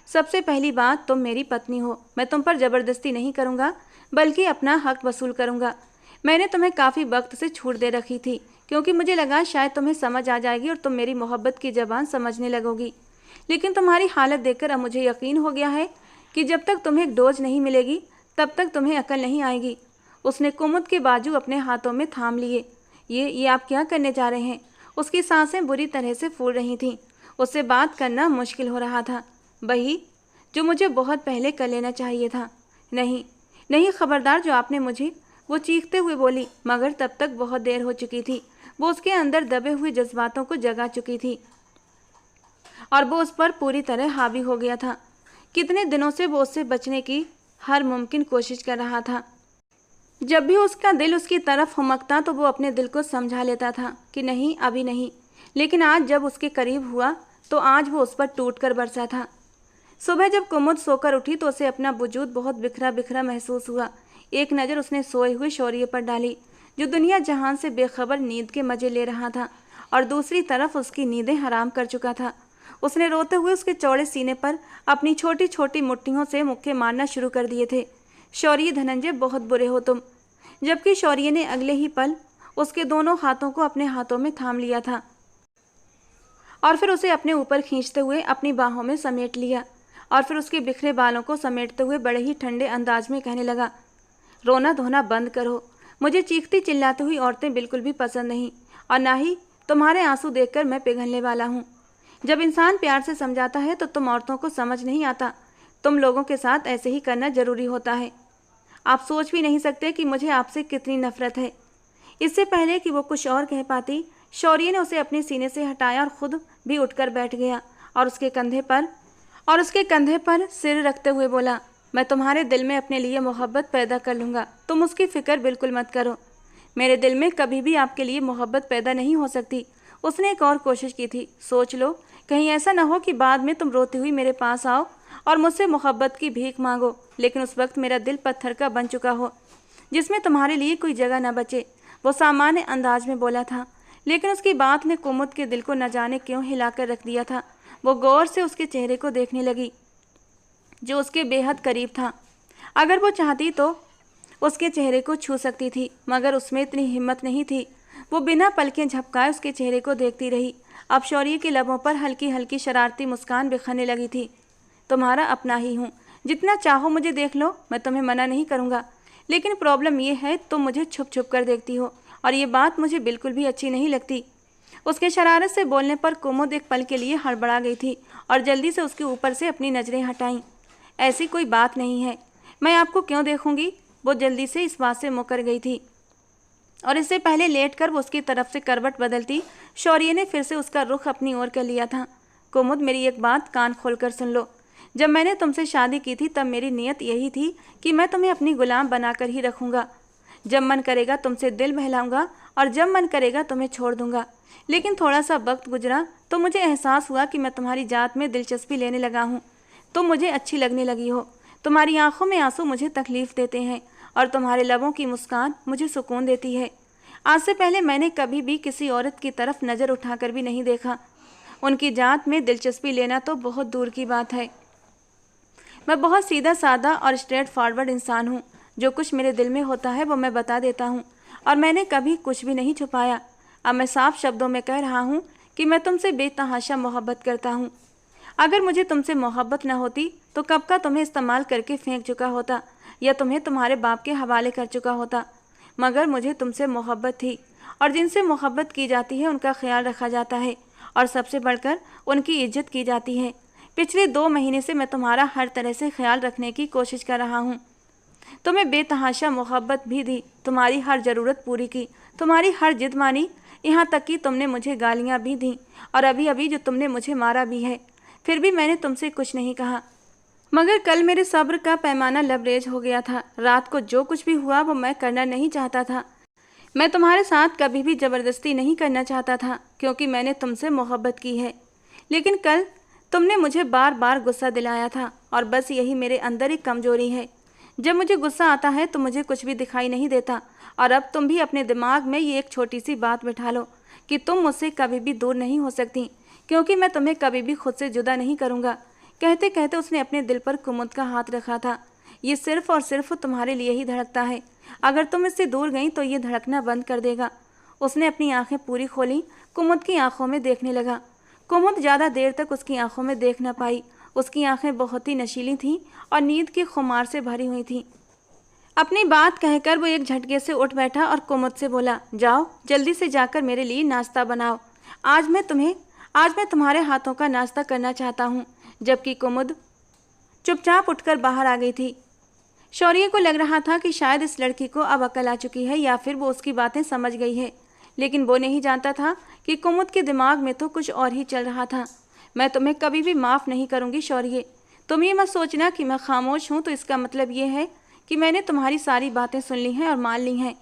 सबसे पहली बात, तुम मेरी पत्नी हो। मैं तुम पर ज़बरदस्ती नहीं करूँगा, बल्कि अपना हक वसूल करूँगा। मैंने तुम्हें काफ़ी वक्त से छूट दे रखी थी, क्योंकि मुझे लगा शायद तुम्हें समझ आ जाएगी और तुम मेरी मोहब्बत की ज़बान समझने लगोगी। लेकिन तुम्हारी हालत देखकर अब मुझे यकीन हो गया है कि जब तक तुम्हें एक डोज नहीं मिलेगी तब तक तुम्हें अकल नहीं आएगी। उसने कुमुद के बाजू अपने हाथों में थाम लिए। ये आप क्या करने जा रहे हैं? उसकी सांसें बुरी तरह से फूल रही थीं। उससे बात करना मुश्किल हो रहा था। वही जो मुझे बहुत पहले कर लेना चाहिए था। नहीं नहीं, खबरदार, जो आपने मुझे, वो चीखते हुए बोली, मगर तब तक बहुत देर हो चुकी थी। वो उसके अंदर दबे हुए जज्बातों को जगा चुकी थी और वो उस पर पूरी तरह हावी हो गया था। कितने दिनों से वो उससे बचने की हर मुमकिन कोशिश कर रहा था। जब भी उसका दिल उसकी तरफ हुमकता तो वो अपने दिल को समझा लेता था कि नहीं, अभी नहीं। लेकिन आज जब उसके करीब हुआ तो आज वो उस पर टूट कर बरसा था। सुबह जब कुमुद सोकर उठी तो उसे अपना वजूद बहुत बिखरा बिखरा महसूस हुआ। एक नज़र उसने सोए हुए शौर्य पर डाली, जो दुनिया जहान से बेखबर नींद के मजे ले रहा था और दूसरी तरफ उसकी नींदें हराम कर चुका था। उसने रोते हुए उसके चौड़े सीने पर अपनी छोटी छोटी मुट्ठियों से मुक्के मारना शुरू कर दिए थे। शौर्य, धनंजय, बहुत बुरे हो तुम। जबकि शौर्य ने अगले ही पल उसके दोनों हाथों को अपने हाथों में थाम लिया था और फिर उसे अपने ऊपर खींचते हुए अपनी बाहों में समेट लिया और फिर उसके बिखरे बालों को समेटते हुए बड़े ही ठंडे अंदाज में कहने लगा, रोना धोना बंद करो। मुझे चीखती चिल्लाती हुई औरतें बिल्कुल भी पसंद नहीं, और ना ही तुम्हारे आंसू देखकर मैं पिघलने वाला हूँ। जब इंसान प्यार से समझाता है तो तुम औरतों को समझ नहीं आता। तुम लोगों के साथ ऐसे ही करना जरूरी होता है। आप सोच भी नहीं सकते कि मुझे आपसे कितनी नफरत है। इससे पहले कि वो कुछ और कह पाती, शौर्य ने उसे अपने सीने से हटाया और खुद भी उठकर बैठ गया और उसके कंधे पर सिर रखते हुए बोला, मैं तुम्हारे दिल में अपने लिए मोहब्बत पैदा कर लूँगा। तुम उसकी फ़िक्र बिल्कुल मत करो। मेरे दिल में कभी भी आपके लिए मोहब्बत पैदा नहीं हो सकती। उसने एक और कोशिश की थी, सोच लो, कहीं ऐसा ना हो कि बाद में तुम रोती हुई मेरे पास आओ और मुझसे मोहब्बत की भीख मांगो, लेकिन उस वक्त मेरा दिल पत्थर का बन चुका हो, जिसमें तुम्हारे लिए कोई जगह न बचे। वो सामान्य अंदाज में बोला था, लेकिन उसकी बात ने कुमुद के दिल को न जाने क्यों हिलाकर रख दिया था। वो गौर से उसके चेहरे को देखने लगी, जो उसके बेहद करीब था। अगर वो चाहती तो उसके चेहरे को छू सकती थी, मगर उसमें इतनी हिम्मत नहीं थी। वो बिना पलकें झपकाए उसके चेहरे को देखती रही। अब शौर्य के लबों पर हल्की हल्की शरारती मुस्कान बिखरने लगी थी। तुम्हारा अपना ही हूँ, जितना चाहो मुझे देख लो, मैं तुम्हें मना नहीं करूँगा। लेकिन प्रॉब्लम ये है, तुम मुझे छुप छुप कर देखती हो और ये बात मुझे बिल्कुल भी अच्छी नहीं लगती। उसके शरारत से बोलने पर कुमुद एक पल के लिए हड़बड़ा गई थी और जल्दी से उसके ऊपर से अपनी नज़रें हटाईं। ऐसी कोई बात नहीं है, मैं आपको क्यों देखूंगी? वो जल्दी से इस बात से मुकर गई थी और इससे पहले लेटकर वो उसकी तरफ से करवट बदलती, शौर्य ने फिर से उसका रुख अपनी ओर कर लिया था। कुमुद, मेरी एक बात कान खोलकर सुन लो। जब मैंने तुमसे शादी की थी तब मेरी नीयत यही थी कि मैं तुम्हें अपनी गुलाम बनाकर ही रखूंगा। जब मन करेगा तुमसे दिल बहलाऊंगा और जब मन करेगा तुम्हें छोड़ दूंगा। लेकिन थोड़ा सा वक्त गुजरा तो मुझे एहसास हुआ कि मैं तुम्हारी जात में दिलचस्पी लेने लगा हूँ। तुम मुझे अच्छी लगने लगी हो। तुम्हारी आंखों में आंसू मुझे तकलीफ देते हैं और तुम्हारे लबों की मुस्कान मुझे सुकून देती है। आज से पहले मैंने कभी भी किसी औरत की तरफ नज़र उठाकर भी नहीं देखा। उनकी जात में दिलचस्पी लेना तो बहुत दूर की बात है। मैं बहुत सीधा साधा और स्ट्रेट फॉरवर्ड इंसान हूँ। जो कुछ मेरे दिल में होता है वो मैं बता देता हूँ और मैंने कभी कुछ भी नहीं छुपाया। अब मैं साफ शब्दों में कह रहा हूँ कि मैं तुमसे बेतहाशा मोहब्बत करता हूँ। अगर मुझे तुमसे मोहब्बत न होती तो कब का तुम्हें इस्तेमाल करके फेंक चुका होता या तुम्हें तुम्हारे बाप के हवाले कर चुका होता। मगर मुझे तुमसे मोहब्बत थी और जिनसे मोहब्बत की जाती है उनका ख्याल रखा जाता है और सबसे बढ़कर उनकी इज्जत की जाती है। पिछले 2 महीने से मैं तुम्हारा हर तरह से ख्याल रखने की कोशिश कर रहा हूँ। तुम्हें बेतहाशा मोहब्बत भी दी, तुम्हारी हर ज़रूरत पूरी की, तुम्हारी हर जिद मानी, यहाँ तक कि तुमने मुझे गालियाँ भी दी और अभी अभी जो तुमने मुझे मारा भी है। फिर भी मैंने तुमसे कुछ नहीं कहा। मगर कल मेरे सब्र का पैमाना लबरेज हो गया था। रात को जो कुछ भी हुआ वो मैं करना नहीं चाहता था। मैं तुम्हारे साथ कभी भी ज़बरदस्ती नहीं करना चाहता था क्योंकि मैंने तुमसे मोहब्बत की है। लेकिन कल तुमने मुझे बार बार गुस्सा दिलाया था और बस यही मेरे अंदर एक कमज़ोरी है। जब मुझे गुस्सा आता है तो मुझे कुछ भी दिखाई नहीं देता और अब तुम भी अपने दिमाग में ये एक छोटी सी बात बिठा लो कि तुम मुझसे कभी भी दूर नहीं हो सकती क्योंकि मैं तुम्हें कभी भी खुद से जुदा नहीं करूँगा। कहते कहते उसने अपने दिल पर कुमुद का हाथ रखा था। ये सिर्फ और सिर्फ तुम्हारे लिए ही धड़कता है। अगर तुम इससे दूर गई तो ये धड़कना बंद कर देगा। उसने अपनी आंखें पूरी खोली, कुमुद की आंखों में देखने लगा। कुमुद ज़्यादा देर तक उसकी आंखों में देख न पाई। उसकी आंखें बहुत ही नशीली थीं और नींद की खुमार से भरी हुई थीं। अपनी बात कहकर वो एक झटके से उठ बैठा और कुमुद से बोला, जाओ जल्दी से जाकर मेरे लिए नाश्ता बनाओ। आज मैं तुम्हारे हाथों का नाश्ता करना चाहता हूँ। जबकि कुमुद चुपचाप उठकर बाहर आ गई थी। शौर्य को लग रहा था कि शायद इस लड़की को अब अकल आ चुकी है या फिर वो उसकी बातें समझ गई है। लेकिन वो नहीं जानता था कि कुमुद के दिमाग में तो कुछ और ही चल रहा था। मैं तुम्हें कभी भी माफ़ नहीं करूँगी शौर्य। तुम ये मत सोचना कि मैं खामोश हूँ तो इसका मतलब ये है कि मैंने तुम्हारी सारी बातें सुन ली हैं और मान ली हैं।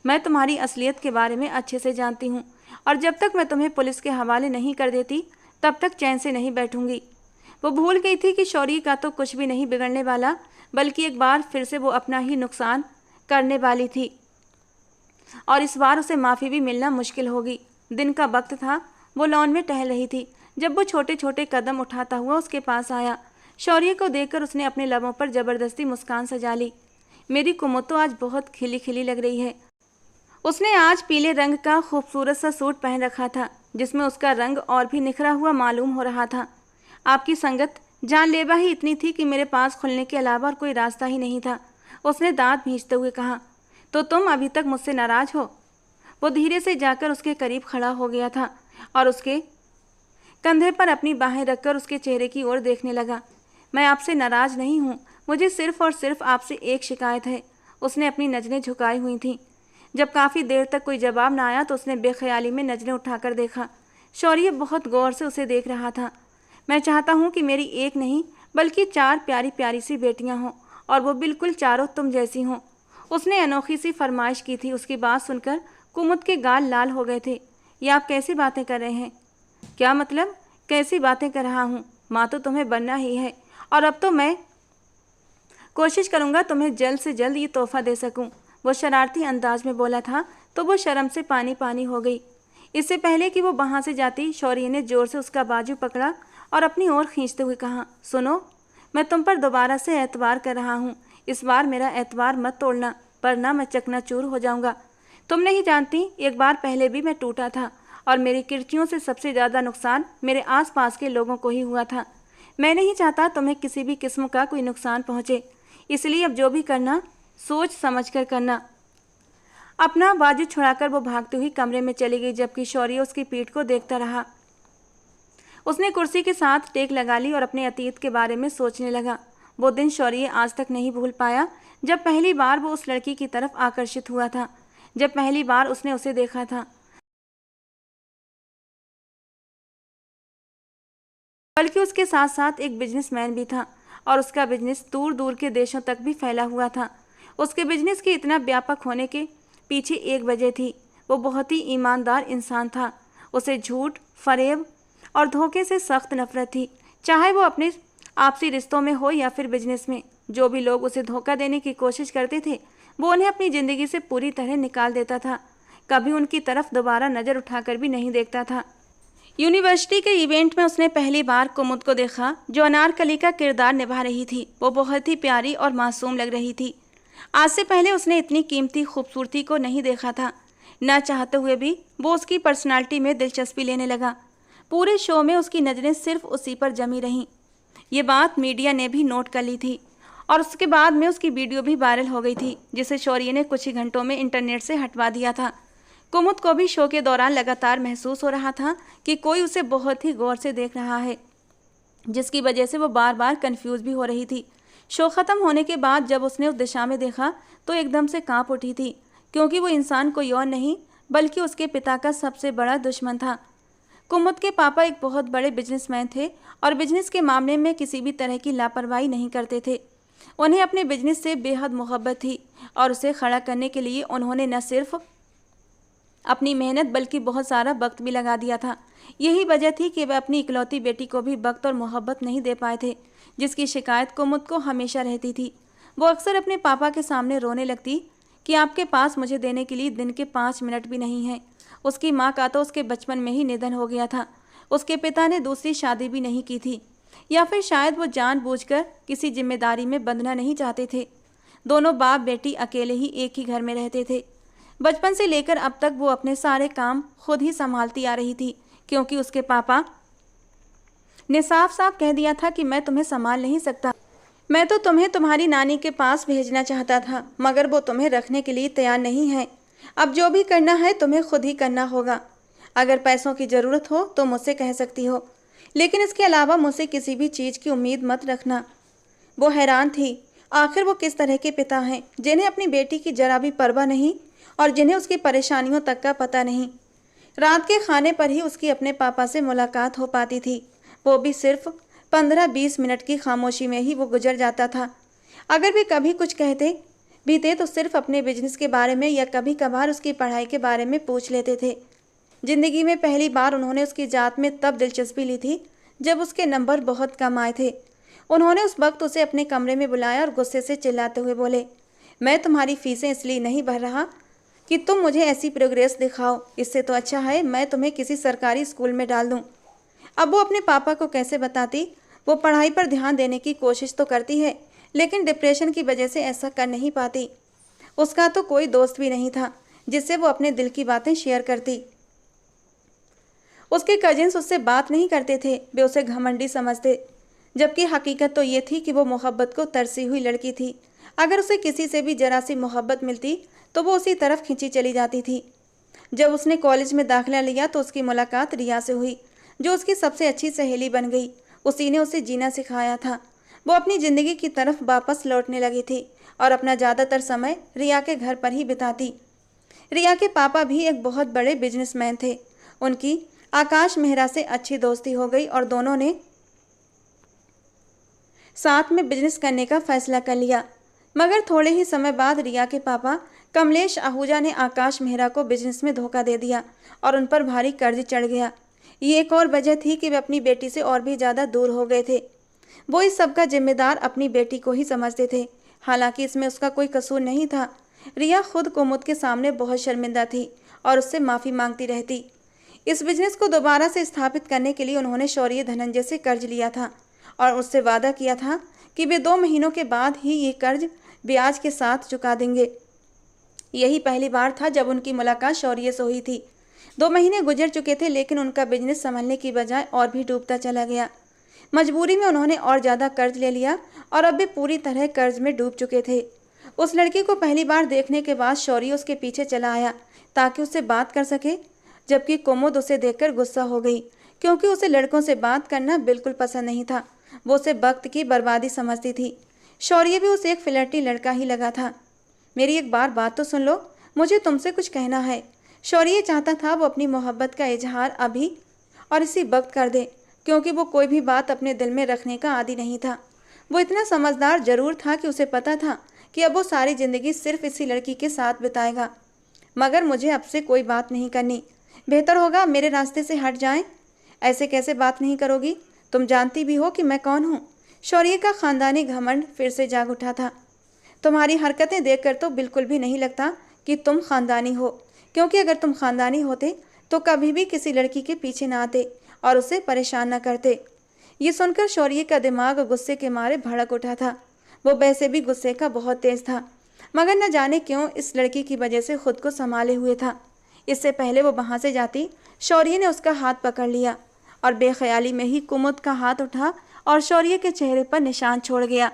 मैं तुम्हारी असलियत के बारे में अच्छे से जानती हूँ और जब तक मैं तुम्हें पुलिस के हवाले नहीं कर देती तब तक चैन से नहीं बैठूंगी। वो भूल गई थी कि शौर्य का तो कुछ भी नहीं बिगड़ने वाला, बल्कि एक बार फिर से वो अपना ही नुकसान करने वाली थी और इस बार उसे माफ़ी भी मिलना मुश्किल होगी। दिन का वक्त था। वो लॉन में टहल रही थी जब वो छोटे छोटे कदम उठाता हुआ उसके पास आया। शौर्य को देखकर उसने अपने लबों पर ज़बरदस्ती मुस्कान सजा ली। मेरी कुमुद तो आज बहुत खिली खिली लग रही है। उसने आज पीले रंग का खूबसूरत सा सूट पहन रखा था जिसमें उसका रंग और भी निखरा हुआ मालूम हो रहा था। आपकी संगत जानलेवा ही इतनी थी कि मेरे पास खुलने के अलावा और कोई रास्ता ही नहीं था। उसने दांत भींचते हुए कहा, तो तुम अभी तक मुझसे नाराज़ हो? वो धीरे से जाकर उसके करीब खड़ा हो गया था और उसके कंधे पर अपनी बाहें रखकर उसके चेहरे की ओर देखने लगा। मैं आपसे नाराज़ नहीं हूँ, मुझे सिर्फ़ और सिर्फ आपसे एक शिकायत है। उसने अपनी नज़रें झुकाई हुई थीं। जब काफ़ी देर तक कोई जवाब ना आया तो उसने बेख्याली में नज़रें उठाकर देखा। शौर्य बहुत गौर से उसे देख रहा था। मैं चाहता हूँ कि मेरी एक नहीं बल्कि 4 प्यारी प्यारी सी बेटियाँ हों और वो बिल्कुल चारों तुम जैसी हों। उसने अनोखी सी फरमाइश की थी। उसकी बात सुनकर कुमुद के गाल लाल हो गए थे। ये आप कैसी बातें कर रहे हैं? क्या मतलब कैसी बातें कर रहा हूँ? माँ तो तुम्हें बनना ही है और अब तो मैं कोशिश करूँगा तुम्हें जल्द से जल्द ये तोहफा दे सकूँ। वो शरारती अंदाज में बोला था तो वो शर्म से पानी पानी हो गई। इससे पहले कि वो वहाँ से जाती, शौर्य ने ज़ोर से उसका बाजू पकड़ा और अपनी ओर खींचते हुए कहा, सुनो, मैं तुम पर दोबारा से एतबार कर रहा हूँ। इस बार मेरा एतबार मत तोड़ना वरना मैं चकनाचूर हो जाऊँगा। तुम नहीं जानती, एक बार पहले भी मैं टूटा था और मेरी किर्चियों से सबसे ज़्यादा नुकसान मेरे आसपास के लोगों को ही हुआ था। मैं नहीं चाहता तुम्हें किसी भी किस्म का कोई नुकसान पहुँचे, इसलिए अब जो भी करना सोच समझ कर करना। अपना बाजू छुड़ाकर वो भागती हुई कमरे में चली गई जबकि शौर्य उसकी पीठ को देखता रहा। उसने कुर्सी के साथ टेक लगा ली और अपने अतीत के बारे में सोचने लगा। वो दिन शौर्य आज तक नहीं भूल पाया जब पहली बार वो उस लड़की की तरफ आकर्षित हुआ था, जब पहली बार उसने उसे देखा था। बल्कि उसके साथ साथ एक बिजनेसमैन भी था और उसका बिजनेस दूर दूर के देशों तक भी फैला हुआ था। उसके बिजनेस के इतना व्यापक होने के पीछे एक वजह थी, वो बहुत ही ईमानदार इंसान था। उसे झूठ, फरेब और धोखे से सख्त नफरत थी, चाहे वो अपने आपसी रिश्तों में हो या फिर बिजनेस में। जो भी लोग उसे धोखा देने की कोशिश करते थे वो उन्हें अपनी ज़िंदगी से पूरी तरह निकाल देता था, कभी उनकी तरफ दोबारा नज़र उठाकर भी नहीं देखता था। यूनिवर्सिटी के इवेंट में उसने पहली बार कुमुद को देखा, जो अनारकली का किरदार निभा रही थी। वो बहुत ही प्यारी और मासूम लग रही थी। आज से पहले उसने इतनी कीमती खूबसूरती को नहीं देखा था। न चाहते हुए भी वो उसकी पर्सनालिटी में दिलचस्पी लेने लगा। पूरे शो में उसकी नज़रें सिर्फ उसी पर जमी रहीं। ये बात मीडिया ने भी नोट कर ली थी और उसके बाद में उसकी वीडियो भी वायरल हो गई थी, जिसे शौर्य ने कुछ ही घंटों में इंटरनेट से हटवा दिया था। कुमुद को भी शो के दौरान लगातार महसूस हो रहा था कि कोई उसे बहुत ही गौर से देख रहा है, जिसकी वजह से वो बार बार कंफ्यूज भी हो रही थी। शो ख़त्म होने के बाद जब उसने उस दिशा में देखा तो एकदम से कांप उठी थी, क्योंकि वो इंसान कोई और नहीं बल्कि उसके पिता का सबसे बड़ा दुश्मन था। कुमुद के पापा एक बहुत बड़े बिजनेसमैन थे और बिजनेस के मामले में किसी भी तरह की लापरवाही नहीं करते थे। उन्हें अपने बिजनेस से बेहद मोहब्बत थी और उसे खड़ा करने के लिए उन्होंने न सिर्फ अपनी मेहनत बल्कि बहुत सारा वक्त भी लगा दिया था। यही वजह थी कि वे अपनी इकलौती बेटी को भी वक्त और मोहब्बत नहीं दे पाए थे, जिसकी शिकायत कुमुद को हमेशा रहती थी। वो अक्सर अपने पापा के सामने रोने लगती कि आपके पास मुझे देने के लिए दिन के 5 मिनट भी नहीं हैं। उसकी माँ का तो उसके बचपन में ही निधन हो गया था। उसके पिता ने दूसरी शादी भी नहीं की थी, या फिर शायद वो जानबूझकर किसी जिम्मेदारी में बंधना नहीं चाहते थे। दोनों बाप बेटी अकेले ही एक ही घर में रहते थे। बचपन से लेकर अब तक वो अपने सारे काम खुद ही संभालती आ रही थी, क्योंकि उसके पापा ने साफ साफ कह दिया था कि मैं तुम्हें संभाल नहीं सकता। मैं तो तुम्हें तुम्हारी नानी के पास भेजना चाहता था, मगर वो तुम्हें रखने के लिए तैयार नहीं है। अब जो भी करना है तुम्हें खुद ही करना होगा। अगर पैसों की ज़रूरत हो तो मुझसे कह सकती हो, लेकिन इसके अलावा मुझसे किसी भी चीज़ की उम्मीद मत रखना। वो हैरान थी, आखिर वो किस तरह के पिता हैं जिन्हें अपनी बेटी की जरा भी परवाह नहीं और जिन्हें उसकी परेशानियों तक का पता नहीं। रात के खाने पर ही उसकी अपने पापा से मुलाकात हो पाती थी, वो भी सिर्फ 15-20 मिनट की खामोशी में ही वो गुजर जाता था। अगर वे कभी कुछ कहते भी थे तो सिर्फ अपने बिजनेस के बारे में या कभी कभार उसकी पढ़ाई के बारे में पूछ लेते थे। ज़िंदगी में पहली बार उन्होंने उसकी जात में तब दिलचस्पी ली थी जब उसके नंबर बहुत कम आए थे। उन्होंने उस वक्त उसे अपने कमरे में बुलाया और गुस्से से चिल्लाते हुए बोले, मैं तुम्हारी फीसें इसलिए नहीं भर रहा कि तुम मुझे ऐसी प्रोग्रेस दिखाओ, इससे तो अच्छा है मैं तुम्हें किसी सरकारी स्कूल में डाल दूँ। अब वो अपने पापा को कैसे बताती? वो पढ़ाई पर ध्यान देने की कोशिश तो करती है, लेकिन डिप्रेशन की वजह से ऐसा कर नहीं पाती। उसका तो कोई दोस्त भी नहीं था जिससे वो अपने दिल की बातें शेयर करती। उसके कजिन्स उससे बात नहीं करते थे, वे उसे घमंडी समझते, जबकि हकीकत तो ये थी कि वो मोहब्बत को तरसी हुई लड़की थी। अगर उसे किसी से भी जरा सी मोहब्बत मिलती तो वो उसी तरफ खींची चली जाती थी। जब उसने कॉलेज में दाखिला लिया तो उसकी मुलाकात रिया से हुई, जो उसकी सबसे अच्छी सहेली बन गई। उसी ने उसे जीना सिखाया था। वो अपनी ज़िंदगी की तरफ वापस लौटने लगी थी और अपना ज़्यादातर समय रिया के घर पर ही बिताती। रिया के पापा भी एक बहुत बड़े बिजनेसमैन थे। उनकी आकाश मेहरा से अच्छी दोस्ती हो गई और दोनों ने साथ में बिजनेस करने का फैसला कर लिया। मगर थोड़े ही समय बाद रिया के पापा कमलेश आहूजा ने आकाश मेहरा को बिजनेस में धोखा दे दिया और उन पर भारी कर्ज चढ़ गया। ये एक और वजह थी कि वे अपनी बेटी से और भी ज़्यादा दूर हो गए थे। वो इस सब का जिम्मेदार अपनी बेटी को ही समझते थे, हालांकि इसमें उसका कोई कसूर नहीं था। रिया खुद कुमुद के सामने बहुत शर्मिंदा थी और उससे माफ़ी मांगती रहती। इस बिजनेस को दोबारा से स्थापित करने के लिए उन्होंने शौर्य धनंजय से कर्ज लिया था और उससे वादा किया था कि वे 2 महीनों के बाद ही ये कर्ज ब्याज के साथ चुका देंगे। यही पहली बार था जब उनकी मुलाकात शौर्य से हुई थी। 2 महीने गुजर चुके थे, लेकिन उनका बिजनेस संभलने की बजाय और भी डूबता चला गया। मजबूरी में उन्होंने और ज़्यादा कर्ज ले लिया और अब वे पूरी तरह कर्ज में डूब चुके थे। उस लड़की को पहली बार देखने के बाद शौर्य उसके पीछे चला आया ताकि उससे बात कर सके, जबकि कुमुद उसे देखकर गुस्सा हो गई, क्योंकि उसे लड़कों से बात करना बिल्कुल पसंद नहीं था। वो उसे वक्त की बर्बादी समझती थी। शौर्य भी उसे एक फ्लर्टी लड़का ही लगा था। मेरी एक बात तो सुन लो, मुझे तुमसे कुछ कहना है। शौर्य चाहता था वो अपनी मोहब्बत का इजहार अभी और इसी वक्त कर दे, क्योंकि वो कोई भी बात अपने दिल में रखने का आदी नहीं था। वो इतना समझदार जरूर था कि उसे पता था कि अब वो सारी ज़िंदगी सिर्फ इसी लड़की के साथ बिताएगा। मगर मुझे अब से कोई बात नहीं करनी, बेहतर होगा मेरे रास्ते से हट जाएं। ऐसे कैसे बात नहीं करोगी? तुम जानती भी हो कि मैं कौन हूँ। शौर्य का ख़ानदानी घमंड फिर से जाग उठा था। तुम्हारी हरकतें देखकर तो बिल्कुल भी नहीं लगता कि तुम ख़ानदानी हो, क्योंकि अगर तुम ख़ानदानी होते तो कभी भी किसी लड़की के पीछे ना आते और उसे परेशान न करते। ये सुनकर शौर्य का दिमाग गुस्से के मारे भड़क उठा था। वो वैसे भी गुस्से का बहुत तेज था, मगर न जाने क्यों इस लड़की की वजह से खुद को संभाले हुए था। इससे पहले वो वहाँ से जाती, शौर्य ने उसका हाथ पकड़ लिया और बेख्याली में ही कुमुद का हाथ उठा और शौर्य के चेहरे पर निशान छोड़ गया।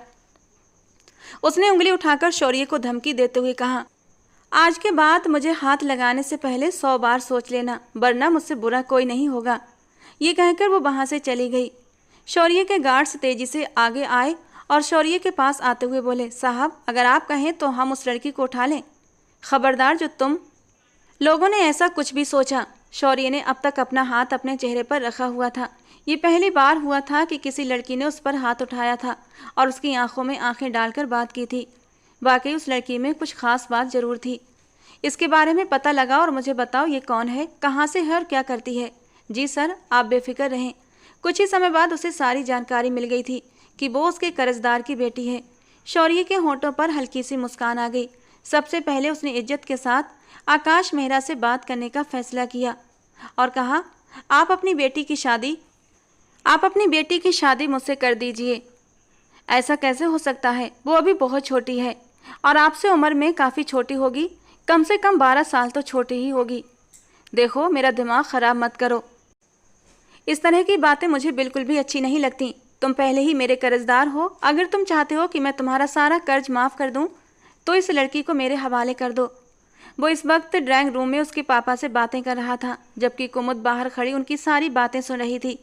उसने उंगली उठाकर शौर्य को धमकी देते हुए कहा, आज के बाद मुझे हाथ लगाने से पहले 100 बार सोच लेना, वरना मुझसे बुरा कोई नहीं होगा। ये कहकर वो वहाँ से चली गई। शौर्य के गार्ड्स तेजी से आगे आए और शौर्य के पास आते हुए बोले, साहब अगर आप कहें तो हम उस लड़की को उठा लें। खबरदार, जो तुम लोगों ने ऐसा कुछ भी सोचा। शौर्य ने अब तक अपना हाथ अपने चेहरे पर रखा हुआ था। ये पहली बार हुआ था कि किसी लड़की ने उस पर हाथ उठाया था और उसकी आंखों में आंखें डालकर बात की थी। वाकई उस लड़की में कुछ खास बात जरूर थी। इसके बारे में पता लगा और मुझे बताओ ये कौन है, कहाँ से है और क्या करती है। जी सर, आप बेफिक्र रहें। कुछ ही समय बाद उसे सारी जानकारी मिल गई थी कि वो उसके कर्जदार की बेटी है। शौर्य के होंठों पर हल्की सी मुस्कान आ गई। सबसे पहले उसने इज्जत के साथ आकाश मेहरा से बात करने का फैसला किया और कहा, आप अपनी बेटी की शादी मुझसे कर दीजिए। ऐसा कैसे हो सकता है? वो अभी बहुत छोटी है और आपसे उम्र में काफ़ी छोटी होगी, कम से कम 12 साल तो छोटी ही होगी। देखो, मेरा दिमाग ख़राब मत करो। इस तरह की बातें मुझे बिल्कुल भी अच्छी नहीं लगती। तुम पहले ही मेरे कर्जदार हो। अगर तुम चाहते हो कि मैं तुम्हारा सारा कर्ज माफ़ कर दूं, तो इस लड़की को मेरे हवाले कर दो। वो इस वक्त ड्राइंग रूम में उसके पापा से बातें कर रहा था, जबकि कुमुद बाहर खड़ी उनकी सारी बातें सुन रही थी।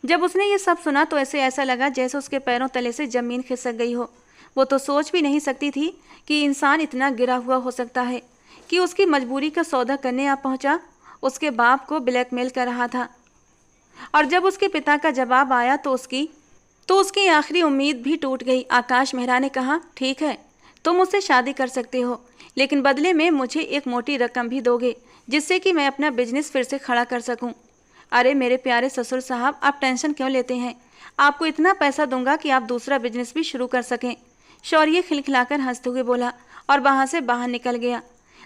जब उसने ये सब सुना तो ऐसा लगा जैसे उसके पैरों तले से ज़मीन खिसक गई हो। वो तो सोच भी नहीं सकती थी कि इंसान इतना गिरा हुआ हो सकता है कि उसकी मजबूरी का सौदा करने आ पहुंचा। उसके बाप को ब्लैकमेल कर रहा था और जब उसके पिता का जवाब आया तो उसकी आखिरी उम्मीद भी टूट गई। आकाश मेहरा ने कहा, ठीक है, तुम मुझसे शादी कर सकते हो, लेकिन बदले में मुझे एक मोटी रकम भी दोगे, जिससे कि मैं अपना बिजनेस फिर से खड़ा कर सकूं। अरे मेरे प्यारे ससुर साहब, आप टेंशन क्यों लेते हैं? आपको इतना पैसा दूंगा कि आप दूसरा बिजनेस भी शुरू कर सकें। शौर्य खिलखिलाकर हंसते हुए बोला और वहाँ से बाहर निकल गया।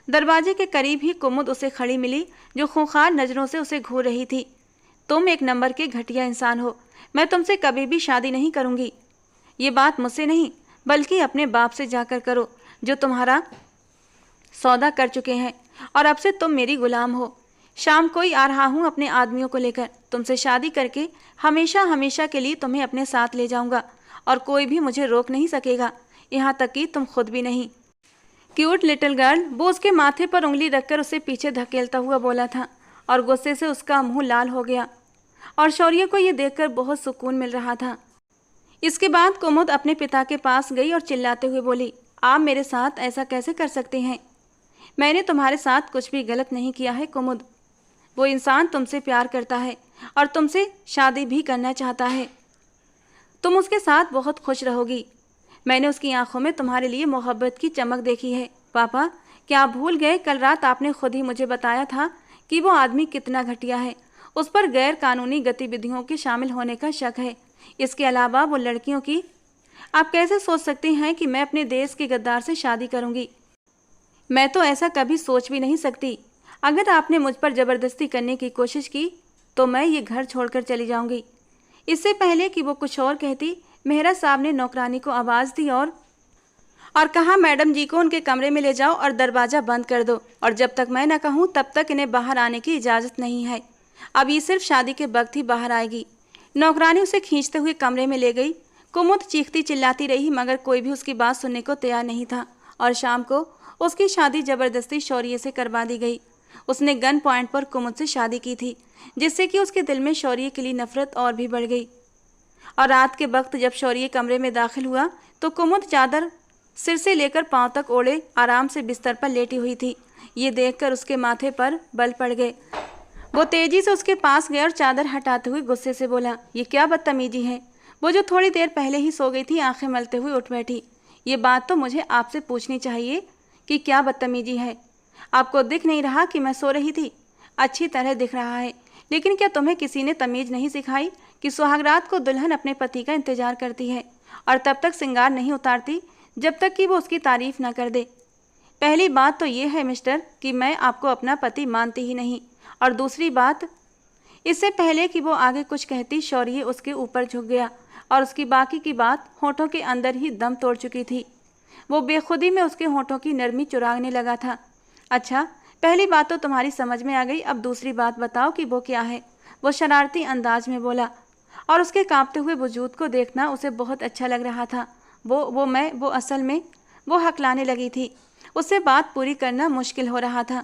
दरवाजे के करीब ही कुमुद उसे खड़ी मिली, जो खूंखार नज़रों से उसे घूर रही थी। तुम एक नंबर के घटिया इंसान हो। मैं तुमसे कभी भी शादी नहीं करूँगी। ये बात मुझसे नहीं, बल्कि अपने बाप से जाकर करो, जो तुम्हारा सौदा कर चुके हैं, और अब से तुम मेरी गुलाम हो। शाम को ही आ रहा हूँ अपने आदमियों को लेकर। तुमसे शादी करके हमेशा हमेशा के लिए तुम्हें अपने साथ ले जाऊँगा और कोई भी मुझे रोक नहीं सकेगा, यहाँ तक कि तुम खुद भी नहीं। क्यूट लिटिल गर्ल, वो उसके माथे पर उंगली रखकर उसे पीछे धकेलता हुआ बोला था और गुस्से से उसका मुंह लाल हो गया और शौर्य को यह देखकर बहुत सुकून मिल रहा था। इसके बाद कुमुद अपने पिता के पास गई और चिल्लाते हुए बोली, आप मेरे साथ ऐसा कैसे कर सकते हैं? मैंने तुम्हारे साथ कुछ भी गलत नहीं किया है कुमुद। वो इंसान तुमसे प्यार करता है और तुमसे शादी भी करना चाहता है। तुम उसके साथ बहुत खुश रहोगी। मैंने उसकी आंखों में तुम्हारे लिए मोहब्बत की चमक देखी है। पापा, क्या आप भूल गए? कल रात आपने खुद ही मुझे बताया था कि वो आदमी कितना घटिया है। उस पर गैर कानूनी गतिविधियों के शामिल होने का शक है। इसके अलावा वो लड़कियों की, आप कैसे सोच सकते हैं कि मैं अपने देश के गद्दार से शादी करूंगी? मैं तो ऐसा कभी सोच भी नहीं सकती। अगर आपने मुझ पर ज़बरदस्ती करने की कोशिश की तो मैं ये घर छोड़कर चली जाऊंगी। इससे पहले कि वो कुछ और कहती, मेहरा साहब ने नौकरानी को आवाज़ दी और कहा, मैडम जी को उनके कमरे में ले जाओ और दरवाज़ा बंद कर दो, और जब तक मैं न कहूँ तब तक इन्हें बाहर आने की इजाज़त नहीं है। अब ये सिर्फ शादी के वक्त ही बाहर आएगी। नौकरानी उसे खींचते हुए कमरे में ले गई। कुमुद चीखती चिल्लाती रही, मगर कोई भी उसकी बात सुनने को तैयार नहीं था और शाम को उसकी शादी ज़बरदस्ती शौर्य से करवा दी गई। उसने गन पॉइंट पर कुमुद से शादी की थी, जिससे कि उसके दिल में शौर्य के लिए नफरत और भी बढ़ गई। और रात के वक्त जब शौर्य कमरे में दाखिल हुआ तो कुमुद चादर सिर से लेकर पांव तक ओढ़े आराम से बिस्तर पर लेटी हुई थी। ये देखकर उसके माथे पर बल पड़ गए। वो तेजी से उसके पास गया और चादर हटाते हुए गुस्से से बोला, ये क्या बदतमीजी है। वो जो थोड़ी देर पहले ही सो गई थी आंखें मलते हुए उठ बैठी। ये बात तो मुझे आपसे पूछनी चाहिए कि क्या बदतमीजी है। आपको दिख नहीं रहा कि मैं सो रही थी? अच्छी तरह दिख रहा है, लेकिन क्या तुम्हें किसी ने तमीज नहीं सिखाई कि सुहागरात को दुल्हन अपने पति का इंतजार करती है और तब तक श्रृंगार नहीं उतारती जब तक कि वो उसकी तारीफ ना कर दे। पहली बात तो ये है मिस्टर कि मैं आपको अपना पति मानती ही नहीं, और दूसरी बात, इससे पहले कि वो आगे कुछ कहती शौर्य उसके ऊपर झुक गया और उसकी बाकी की बात होठों के अंदर ही दम तोड़ चुकी थी। वो बेखुदी में उसके होठों की नरमी चुराने लगा था। अच्छा, पहली बात तो तुम्हारी समझ में आ गई, अब दूसरी बात बताओ कि वो क्या है। वो शरारती अंदाज में बोला, और उसके कांपते हुए वजूद को देखना उसे बहुत अच्छा लग रहा था। वो असल में वो हकलाने लगी थी। उससे बात पूरी करना मुश्किल हो रहा था।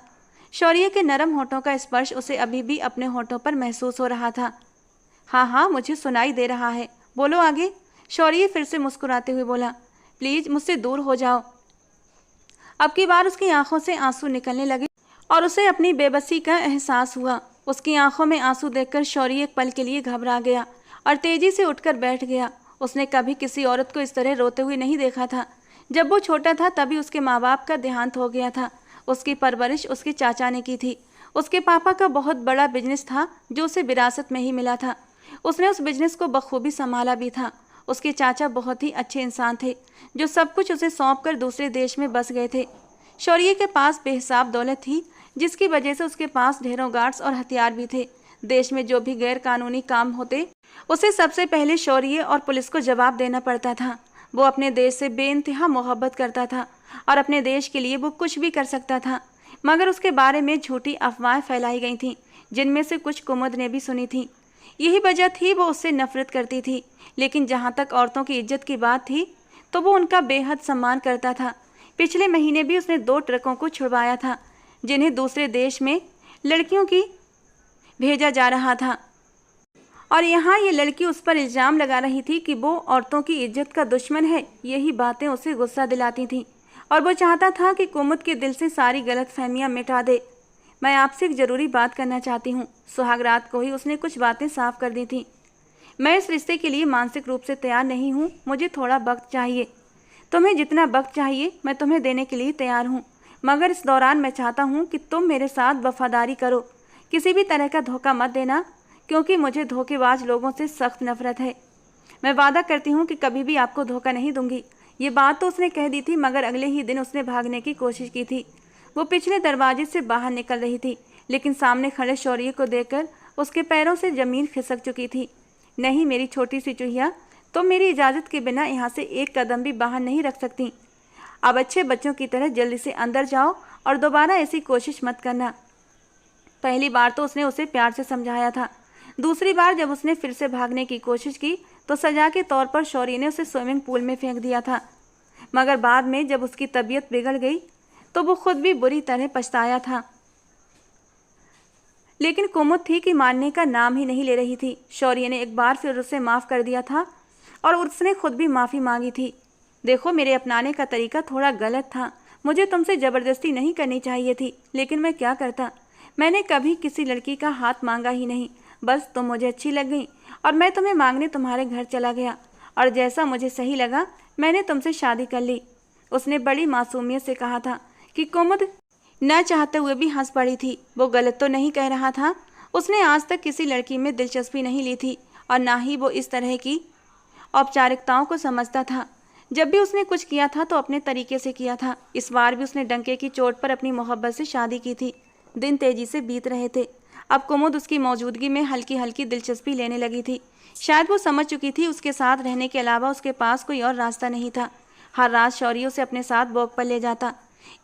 शौर्य के नरम होठों का स्पर्श उसे अभी भी अपने होठों पर महसूस हो रहा था। हाँ हाँ, मुझे सुनाई दे रहा है, बोलो आगे। शौर्य फिर से मुस्कुराते हुए बोला, प्लीज मुझसे दूर हो जाओ। अब की बार उसकी आंखों से आंसू निकलने लगे और उसे अपनी बेबसी का एहसास हुआ। उसकी आंखों में आंसू देखकर शौर्य एक पल के लिए घबरा गया और तेजी से उठकर बैठ गया। उसने कभी किसी औरत को इस तरह रोते हुए नहीं देखा था। जब वो छोटा था तभी उसके माँ बाप का देहांत हो गया था। उसकी परवरिश उसके चाचा ने की थी। उसके पापा का बहुत बड़ा बिजनेस था जो उसे विरासत में ही मिला था। उसने उस बिजनेस को बखूबी संभाला भी था। उसके चाचा बहुत ही अच्छे इंसान थे जो सब कुछ उसे सौंप कर दूसरे देश में बस गए थे। शौर्य के पास बेहिसाब दौलत थी, जिसकी वजह से उसके पास ढेरों गार्ड्स और हथियार भी थे। देश में जो भी गैर कानूनी काम होते उसे सबसे पहले शौर्य और पुलिस को जवाब देना पड़ता था। वो अपने देश से बेइंतहा मोहब्बत करता था और अपने देश के लिए वो कुछ भी कर सकता था, मगर उसके बारे में झूठी अफवाहें फैलाई गई थीं, जिनमें से कुछ कुमुद ने भी सुनी थी। यही वजह थी वो उससे नफरत करती थी, लेकिन जहाँ तक औरतों की इज्जत की बात थी तो वो उनका बेहद सम्मान करता था। पिछले महीने भी उसने 2 ट्रकों को छुड़वाया था जिन्हें दूसरे देश में लड़कियों की भेजा जा रहा था, और यहाँ ये लड़की उस पर इल्ज़ाम लगा रही थी कि वो औरतों की इज्जत का दुश्मन है। यही बातें उसे गुस्सा दिलाती थीं और वो चाहता था कि कुमुद के दिल से सारी गलतफहमियां मिटा दे। मैं आपसे एक ज़रूरी बात करना चाहती हूँ। सुहागरात को ही उसने कुछ बातें साफ कर दी थीं। मैं इस रिश्ते के लिए मानसिक रूप से तैयार नहीं हूँ, मुझे थोड़ा वक्त चाहिए। तुम्हें जितना वक्त चाहिए मैं तुम्हें देने के लिए तैयार हूँ, मगर इस दौरान मैं चाहता हूँ कि तुम मेरे साथ वफादारी करो। किसी भी तरह का धोखा मत देना, क्योंकि मुझे धोखेबाज लोगों से सख्त नफरत है। मैं वादा करती हूँ कि कभी भी आपको धोखा नहीं दूंगी। ये बात तो उसने कह दी थी, मगर अगले ही दिन उसने भागने की कोशिश की थी। वो पिछले दरवाजे से बाहर निकल रही थी, लेकिन सामने खड़े शौर्य को देखकर उसके पैरों से जमीन खिसक चुकी थी। नहीं मेरी छोटी सी चूहिया, तुम मेरी इजाज़त के बिना यहाँ से एक कदम भी बाहर नहीं रख सकती। अब अच्छे बच्चों की तरह जल्दी से अंदर जाओ और दोबारा ऐसी कोशिश मत करना। पहली बार तो उसने उसे प्यार से समझाया था। दूसरी बार जब उसने फिर से भागने की कोशिश की तो सजा के तौर पर शौर्य ने उसे स्विमिंग पूल में फेंक दिया था। मगर बाद में जब उसकी तबीयत बिगड़ गई तो वो खुद भी बुरी तरह पछताया था। लेकिन कुमुद थी कि मानने का नाम ही नहीं ले रही थी। शौर्य ने एक बार फिर उसे माफ़ कर दिया था और उसने खुद भी माफ़ी मांगी थी। देखो, मेरे अपनाने का तरीका थोड़ा गलत था। मुझे तुमसे ज़बरदस्ती नहीं करनी चाहिए थी, लेकिन मैं क्या करता। मैंने कभी किसी लड़की का हाथ मांगा ही नहीं। बस तुम मुझे अच्छी लग गई और मैं तुम्हें मांगने तुम्हारे घर चला गया, और जैसा मुझे सही लगा मैंने तुमसे शादी कर ली। उसने बड़ी मासूमियत से कहा था कि कुमुद न चाहते हुए भी हंस पड़ी थी। वो गलत तो नहीं कह रहा था। उसने आज तक किसी लड़की में दिलचस्पी नहीं ली थी और ना ही वो इस तरह की औपचारिकताओं को समझता था। जब भी उसने कुछ किया था तो अपने तरीके से किया था। इस बार भी उसने डंके की चोट पर अपनी मोहब्बत से शादी की थी। दिन तेजी से बीत रहे थे। अब कुमुद उसकी मौजूदगी में हल्की हल्की दिलचस्पी लेने लगी थी। शायद वो समझ चुकी थी उसके साथ रहने के अलावा उसके पास कोई और रास्ता नहीं था। हर रात शौर्य उसे अपने साथ वॉक पर ले जाता।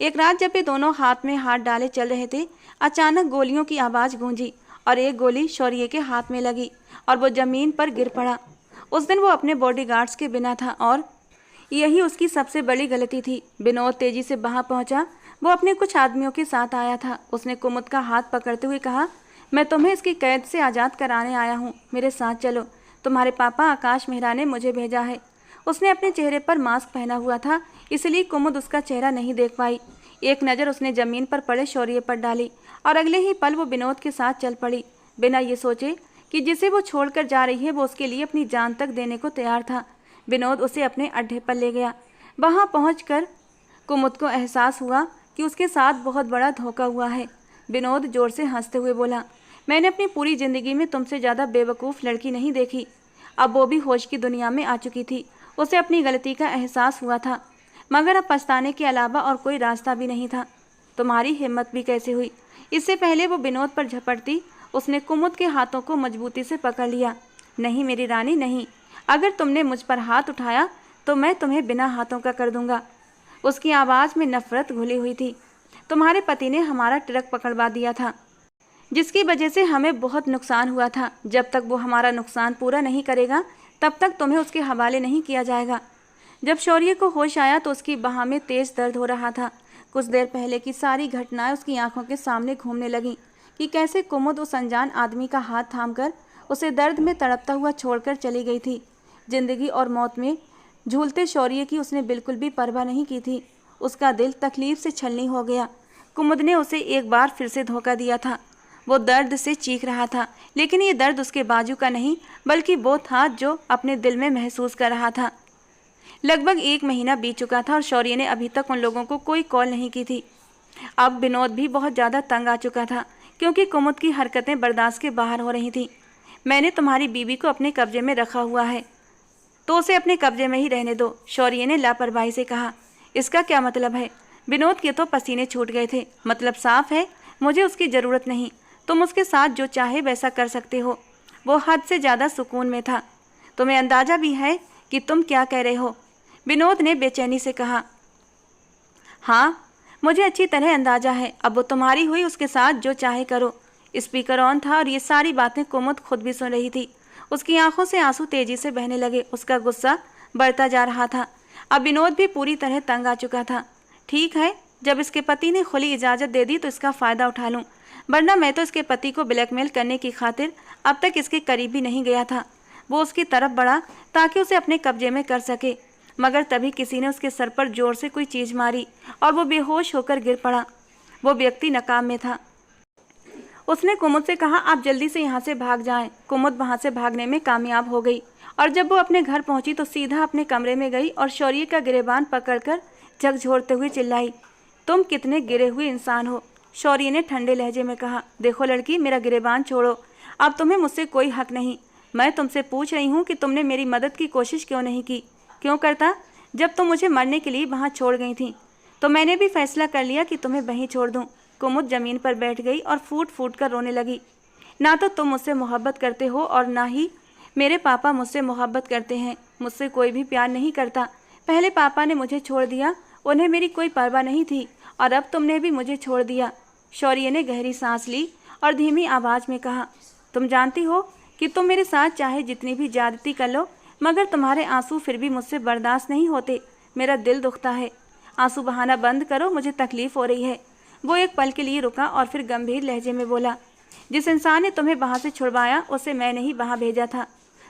एक रात जब वे दोनों हाथ में हाथ डाले चल रहे थे, अचानक गोलियों की आवाज़ गूंजी और एक गोली शौर्य के हाथ में लगी और वो ज़मीन पर गिर पड़ा। उस दिन वो अपने बॉडीगार्ड्स के बिना था और यही उसकी सबसे बड़ी गलती थी। विनोद तेजी से वहाँ पहुँचा। वो अपने कुछ आदमियों के साथ आया था। उसने कुमुद का हाथ पकड़ते हुए कहा, मैं तुम्हें इसकी कैद से आज़ाद कराने आया हूँ, मेरे साथ चलो। तुम्हारे पापा आकाश मेहरा ने मुझे भेजा है। उसने अपने चेहरे पर मास्क पहना हुआ था, इसलिए कुमुद उसका चेहरा नहीं देख पाई। एक नज़र उसने जमीन पर पड़े शौर्य पर डाली और अगले ही पल वो विनोद के साथ चल पड़ी, बिना ये सोचे कि जिसे वो छोड़कर जा रही है वो उसके लिए अपनी जान तक देने को तैयार था। विनोद उसे अपने अड्डे पर ले गया। वहाँ पहुँचकर कुमुद को एहसास हुआ कि उसके साथ बहुत बड़ा धोखा हुआ है। विनोद जोर से हंसते हुए बोला, मैंने अपनी पूरी ज़िंदगी में तुमसे ज़्यादा बेवकूफ़ लड़की नहीं देखी। अब वो भी होश की दुनिया में आ चुकी थी। उसे अपनी गलती का एहसास हुआ था, मगर अब पछताने के अलावा और कोई रास्ता भी नहीं था। तुम्हारी हिम्मत भी कैसे हुई? इससे पहले वो विनोद पर झपटती, उसने कुमुद के हाथों को मजबूती से पकड़ लिया। नहीं मेरी रानी नहीं, अगर तुमने मुझ पर हाथ उठाया तो मैं तुम्हें बिना हाथों का कर दूंगा। उसकी आवाज़ में नफरत घुली हुई थी। तुम्हारे पति ने हमारा ट्रक पकड़वा दिया था, जिसकी वजह से हमें बहुत नुकसान हुआ था। जब तक वो हमारा नुकसान पूरा नहीं करेगा तब तक तुम्हें उसके हवाले नहीं किया जाएगा। जब शौर्य को होश आया तो उसकी बाह में तेज दर्द हो रहा था। कुछ देर पहले की सारी घटनाएं उसकी आंखों के सामने घूमने लगीं कि कैसे कुमुद उस अनजान आदमी का हाथ थामकर उसे दर्द में तड़पता हुआ छोड़कर चली गई थी। जिंदगी और मौत में झूलते शौर्य की उसने बिल्कुल भी परवाह नहीं की थी। उसका दिल तकलीफ से छलनी हो गया। कुमुद ने उसे एक बार फिर से धोखा दिया था। वो दर्द से चीख रहा था, लेकिन ये दर्द उसके बाजू का नहीं बल्कि वो था जो अपने दिल में महसूस कर रहा था। लगभग 1 महीना बीत चुका था और शौर्य ने अभी तक उन लोगों को कोई कॉल नहीं की थी। अब विनोद भी बहुत ज़्यादा तंग आ चुका था, क्योंकि कुमुद की हरकतें बर्दाश्त के बाहर हो रही थी। मैंने तुम्हारी बीवी को अपने कब्जे में रखा हुआ है, तो उसे अपने कब्जे में ही रहने दो, शौर्य ने लापरवाही से कहा। इसका क्या मतलब है? विनोद के तो पसीने छूट गए थे। मतलब साफ है, मुझे उसकी ज़रूरत नहीं। तुम उसके साथ जो चाहे वैसा कर सकते हो। वो हद से ज़्यादा सुकून में था। तुम्हें अंदाज़ा भी है कि तुम क्या कह रहे हो? विनोद ने बेचैनी से कहा। हाँ, मुझे अच्छी तरह अंदाज़ा है। अब वो तुम्हारी हुई, उसके साथ जो चाहे करो। स्पीकर ऑन था और ये सारी बातें कुमुद खुद भी सुन रही थी। उसकी आंखों से आंसू तेजी से बहने लगे। उसका गुस्सा बढ़ता जा रहा था। अब विनोद भी पूरी तरह तंग आ चुका था। ठीक है, जब इसके पति ने खुली इजाज़त दे दी तो इसका फ़ायदा उठा लूँ, वरना मैं तो इसके पति को ब्लैकमेल करने की खातिर अब तक इसके करीब भी नहीं गया था। वो उसकी तरफ बढ़ा ताकि उसे अपने कब्जे में कर सके, मगर तभी किसी ने उसके सर पर जोर से कोई चीज़ मारी और वो बेहोश होकर गिर पड़ा। वो व्यक्ति नकाब में था। उसने कुमुद से कहा, आप जल्दी से यहाँ से भाग जाएं। कुमुद वहाँ से भागने में कामयाब हो गई और जब वो अपने घर पहुँची तो सीधा अपने कमरे में गई और शौर्य का गिरेबान पकड़कर झकझोरते हुए चिल्लाई, तुम कितने गिरे हुए इंसान हो। शौर्य ने ठंडे लहजे में कहा, देखो लड़की, मेरा गिरेबान छोड़ो। अब तुम्हें मुझसे कोई हक नहीं। मैं तुमसे पूछ रही हूँ कि तुमने मेरी मदद की कोशिश क्यों नहीं की? क्यों करता? जब तुम मुझे मरने के लिए वहाँ छोड़ गई थी तो मैंने भी फैसला कर लिया कि तुम्हें वहीं छोड़ दूँ। कुमुद ज़मीन पर बैठ गई और फूट फूट कर रोने लगी। ना तो तुम मुझसे मोहब्बत करते हो और ना ही मेरे पापा मुझसे मोहब्बत करते हैं। मुझसे कोई भी प्यार नहीं करता। पहले पापा ने मुझे छोड़ दिया, उन्हें मेरी कोई परवाह नहीं थी, और अब तुमने भी मुझे छोड़ दिया। शौर्य ने गहरी सांस ली और धीमी आवाज़ में कहा, तुम जानती हो कि तुम मेरे साथ चाहे जितनी भी ज्यादती कर लो, मगर तुम्हारे आंसू फिर भी मुझसे बर्दाश्त नहीं होते। मेरा दिल दुखता है। आंसू बहाना बंद करो, मुझे तकलीफ़ हो रही है। वो एक पल के लिए रुका और फिर गंभीर लहजे में बोला, जिस इंसान ने तुम्हें वहाँ से छुड़वाया उसे मैंने ही वहाँ भेजा था।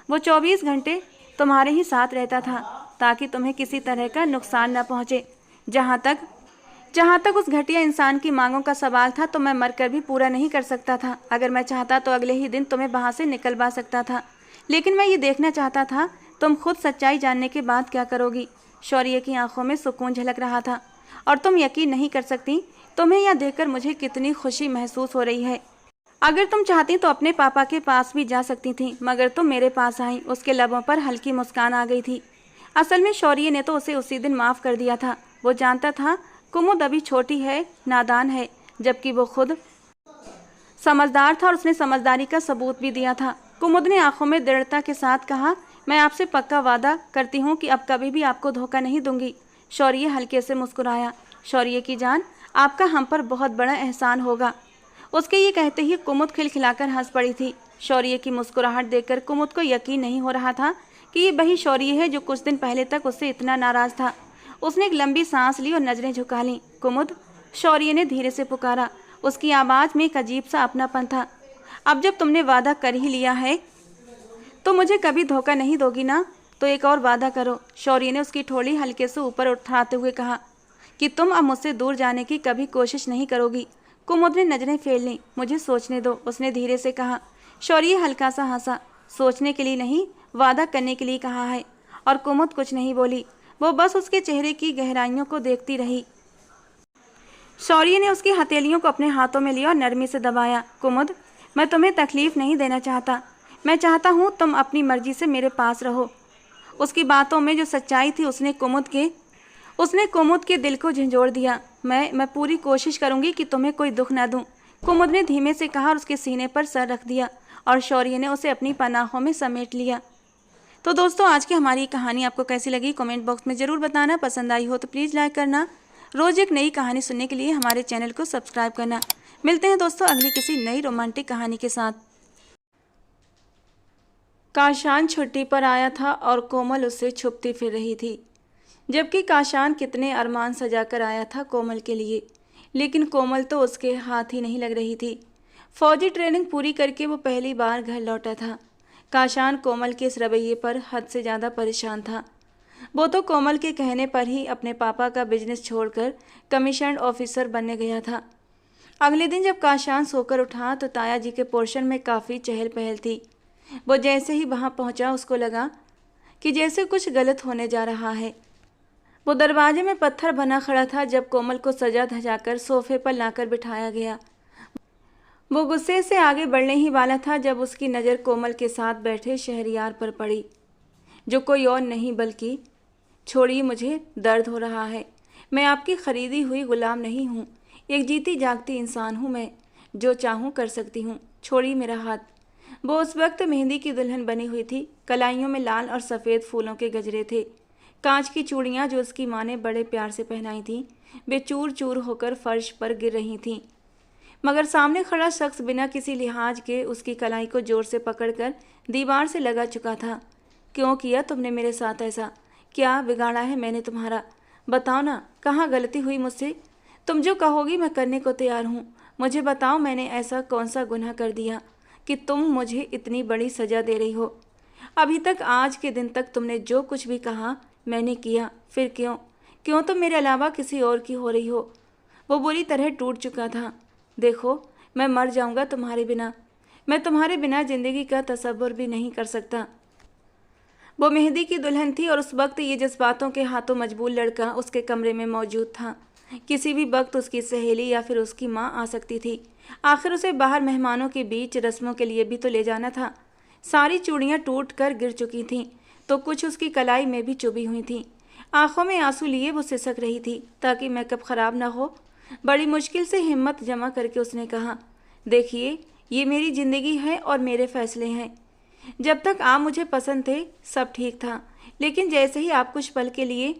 वो 24 घंटे तुम्हारे ही साथ रहता था ताकि तुम्हें किसी तरह का नुकसान न पहुँचे। जहाँ तक उस घटिया इंसान की मांगों का सवाल था तो मैं मरकर भी पूरा नहीं कर सकता था। अगर मैं चाहता तो अगले ही दिन तुम्हें वहाँ से निकलवा सकता था, लेकिन मैं ये देखना चाहता था तुम खुद सच्चाई जानने के बाद क्या करोगी। शौर्य की आंखों में सुकून झलक रहा था। और तुम यकीन नहीं कर सकती, तुम्हें यह देखकर मुझे कितनी खुशी महसूस हो रही है। अगर तुम चाहती तो अपने पापा के पास भी जा सकती थी, मगर तुम मेरे पास आई। उसके लबों पर हल्की मुस्कान आ गई थी। असल में शौर्य ने तो उसे उसी दिन माफ़ कर दिया था। वो जानता था कुमुद अभी छोटी है, नादान है, जबकि वो खुद समझदार था और उसने समझदारी का सबूत भी दिया था। कुमुद ने आंखों में दृढ़ता के साथ कहा, मैं आपसे पक्का वादा करती हूँ कि अब कभी भी आपको धोखा नहीं दूंगी। शौर्य हल्के से मुस्कुराया। शौर्य की जान, आपका हम पर बहुत बड़ा एहसान होगा। उसके ये कहते ही कुमुद खिलखिलाकर हंस पड़ी थी। शौर्य की मुस्कुराहट देखकर कुमुद को यकीन नहीं हो रहा था कि ये वही शौर्य है जो कुछ दिन पहले तक उससे इतना नाराज था। उसने एक लंबी सांस ली और नजरें झुका लीं। कुमुद, शौर्य ने धीरे से पुकारा। उसकी आवाज़ में एक अजीब सा अपनापन था। अब जब तुमने वादा कर ही लिया है तो मुझे कभी धोखा नहीं दोगी ना? तो एक और वादा करो। शौर्य ने उसकी ठोड़ी हल्के से ऊपर उठाते हुए कहा कि तुम अब मुझसे दूर जाने की कभी कोशिश नहीं करोगी। कुमुद ने नजरें फेर लीं। मुझे सोचने दो, उसने धीरे से कहा। शौर्य हल्का सा हंसा। सोचने के लिए नहीं, वादा करने के लिए कहा है। और कुमुद कुछ नहीं बोली, वो बस उसके चेहरे की गहराइयों को देखती रही। शौर्य ने उसकी हथेलियों को अपने हाथों में लिया और नरमी से दबाया। कुमुद, मैं तुम्हें तकलीफ नहीं देना चाहता। मैं चाहता हूँ तुम अपनी मर्जी से मेरे पास रहो। उसकी बातों में जो सच्चाई थी उसने कुमुद के दिल को झंझोड़ दिया। मैं पूरी कोशिश करूंगी कि तुम्हें कोई दुख न दूं, कुमुद ने धीमे से कहा और उसके सीने पर सर रख दिया और शौर्य ने उसे अपनी पनाहों में समेट लिया। तो दोस्तों, आज की हमारी कहानी आपको कैसी लगी कमेंट बॉक्स में ज़रूर बताना। पसंद आई हो तो प्लीज़ लाइक करना। रोज़ एक नई कहानी सुनने के लिए हमारे चैनल को सब्सक्राइब करना। मिलते हैं दोस्तों अगली किसी नई रोमांटिक कहानी के साथ। काशान छुट्टी पर आया था और कोमल उससे छुपती फिर रही थी। जबकि काशान कितने अरमान सजाकर आया था कोमल के लिए, लेकिन कोमल तो उसके हाथ ही नहीं लग रही थी। फौजी ट्रेनिंग पूरी करके वो पहली बार घर लौटा था। काशान कोमल के इस रवैये पर हद से ज़्यादा परेशान था। वो तो कोमल के कहने पर ही अपने पापा का बिजनेस छोड़कर कमीशन्ड ऑफिसर बनने गया था। अगले दिन जब काशान सोकर उठा तो ताया जी के पोर्शन में काफ़ी चहल पहल थी। वो जैसे ही वहाँ पहुँचा उसको लगा कि जैसे कुछ गलत होने जा रहा है। वो दरवाजे में पत्थर बना खड़ा था जब कोमल को सजा धजाकर सोफे पर लाकर बिठाया गया। वो गुस्से से आगे बढ़ने ही वाला था जब उसकी नज़र कोमल के साथ बैठे शहरियार पर पड़ी, जो कोई और नहीं बल्कि छोड़िए, मुझे दर्द हो रहा है। मैं आपकी खरीदी हुई गुलाम नहीं हूँ, एक जीती जागती इंसान हूँ। मैं जो चाहूँ कर सकती हूँ, छोड़िए मेरा हाथ। वो उस वक्त मेहंदी की दुल्हन बनी हुई थी। कलाइयों में लाल और सफ़ेद फूलों के गजरे थे। कांच की चूड़ियाँ जो उसकी माँ ने बड़े प्यार से पहनाई थीं, वे चूर चूर होकर फर्श पर गिर रही थीं। मगर सामने खड़ा शख्स बिना किसी लिहाज के उसकी कलाई को जोर से पकड़कर दीवार से लगा चुका था। क्यों किया तुमने मेरे साथ ऐसा? क्या बिगाड़ा है मैंने तुम्हारा? बताओ ना, कहाँ गलती हुई मुझसे? तुम जो कहोगी मैं करने को तैयार हूँ। मुझे बताओ, मैंने ऐसा कौन सा गुनाह कर दिया कि तुम मुझे इतनी बड़ी सज़ा दे रही हो? अभी तक, आज के दिन तक तुमने जो कुछ भी कहा मैंने किया, फिर क्यों तुम मेरे अलावा किसी और की हो रही हो? वो बुरी तरह टूट चुका था। देखो, मैं मर जाऊंगा तुम्हारे बिना। मैं तुम्हारे बिना ज़िंदगी का तसव्वुर भी नहीं कर सकता। वो मेहंदी की दुल्हन थी और उस वक्त ये जज्बातों के हाथों मजबूर लड़का उसके कमरे में मौजूद था। किसी भी वक्त उसकी सहेली या फिर उसकी माँ आ सकती थी। आखिर उसे बाहर मेहमानों के बीच रस्मों के लिए भी तो ले जाना था। सारी चूड़ियाँ टूट कर गिर चुकी थीं, तो कुछ उसकी कलाई में भी चुभी हुई थीं। आंखों में आंसू लिए वो सिसक रही थी ताकि मेकअप ख़राब ना हो। बड़ी मुश्किल से हिम्मत जमा करके उसने कहा, देखिए, ये मेरी ज़िंदगी है और मेरे फ़ैसले हैं। जब तक आप मुझे पसंद थे सब ठीक था, लेकिन जैसे ही आप कुछ पल के लिए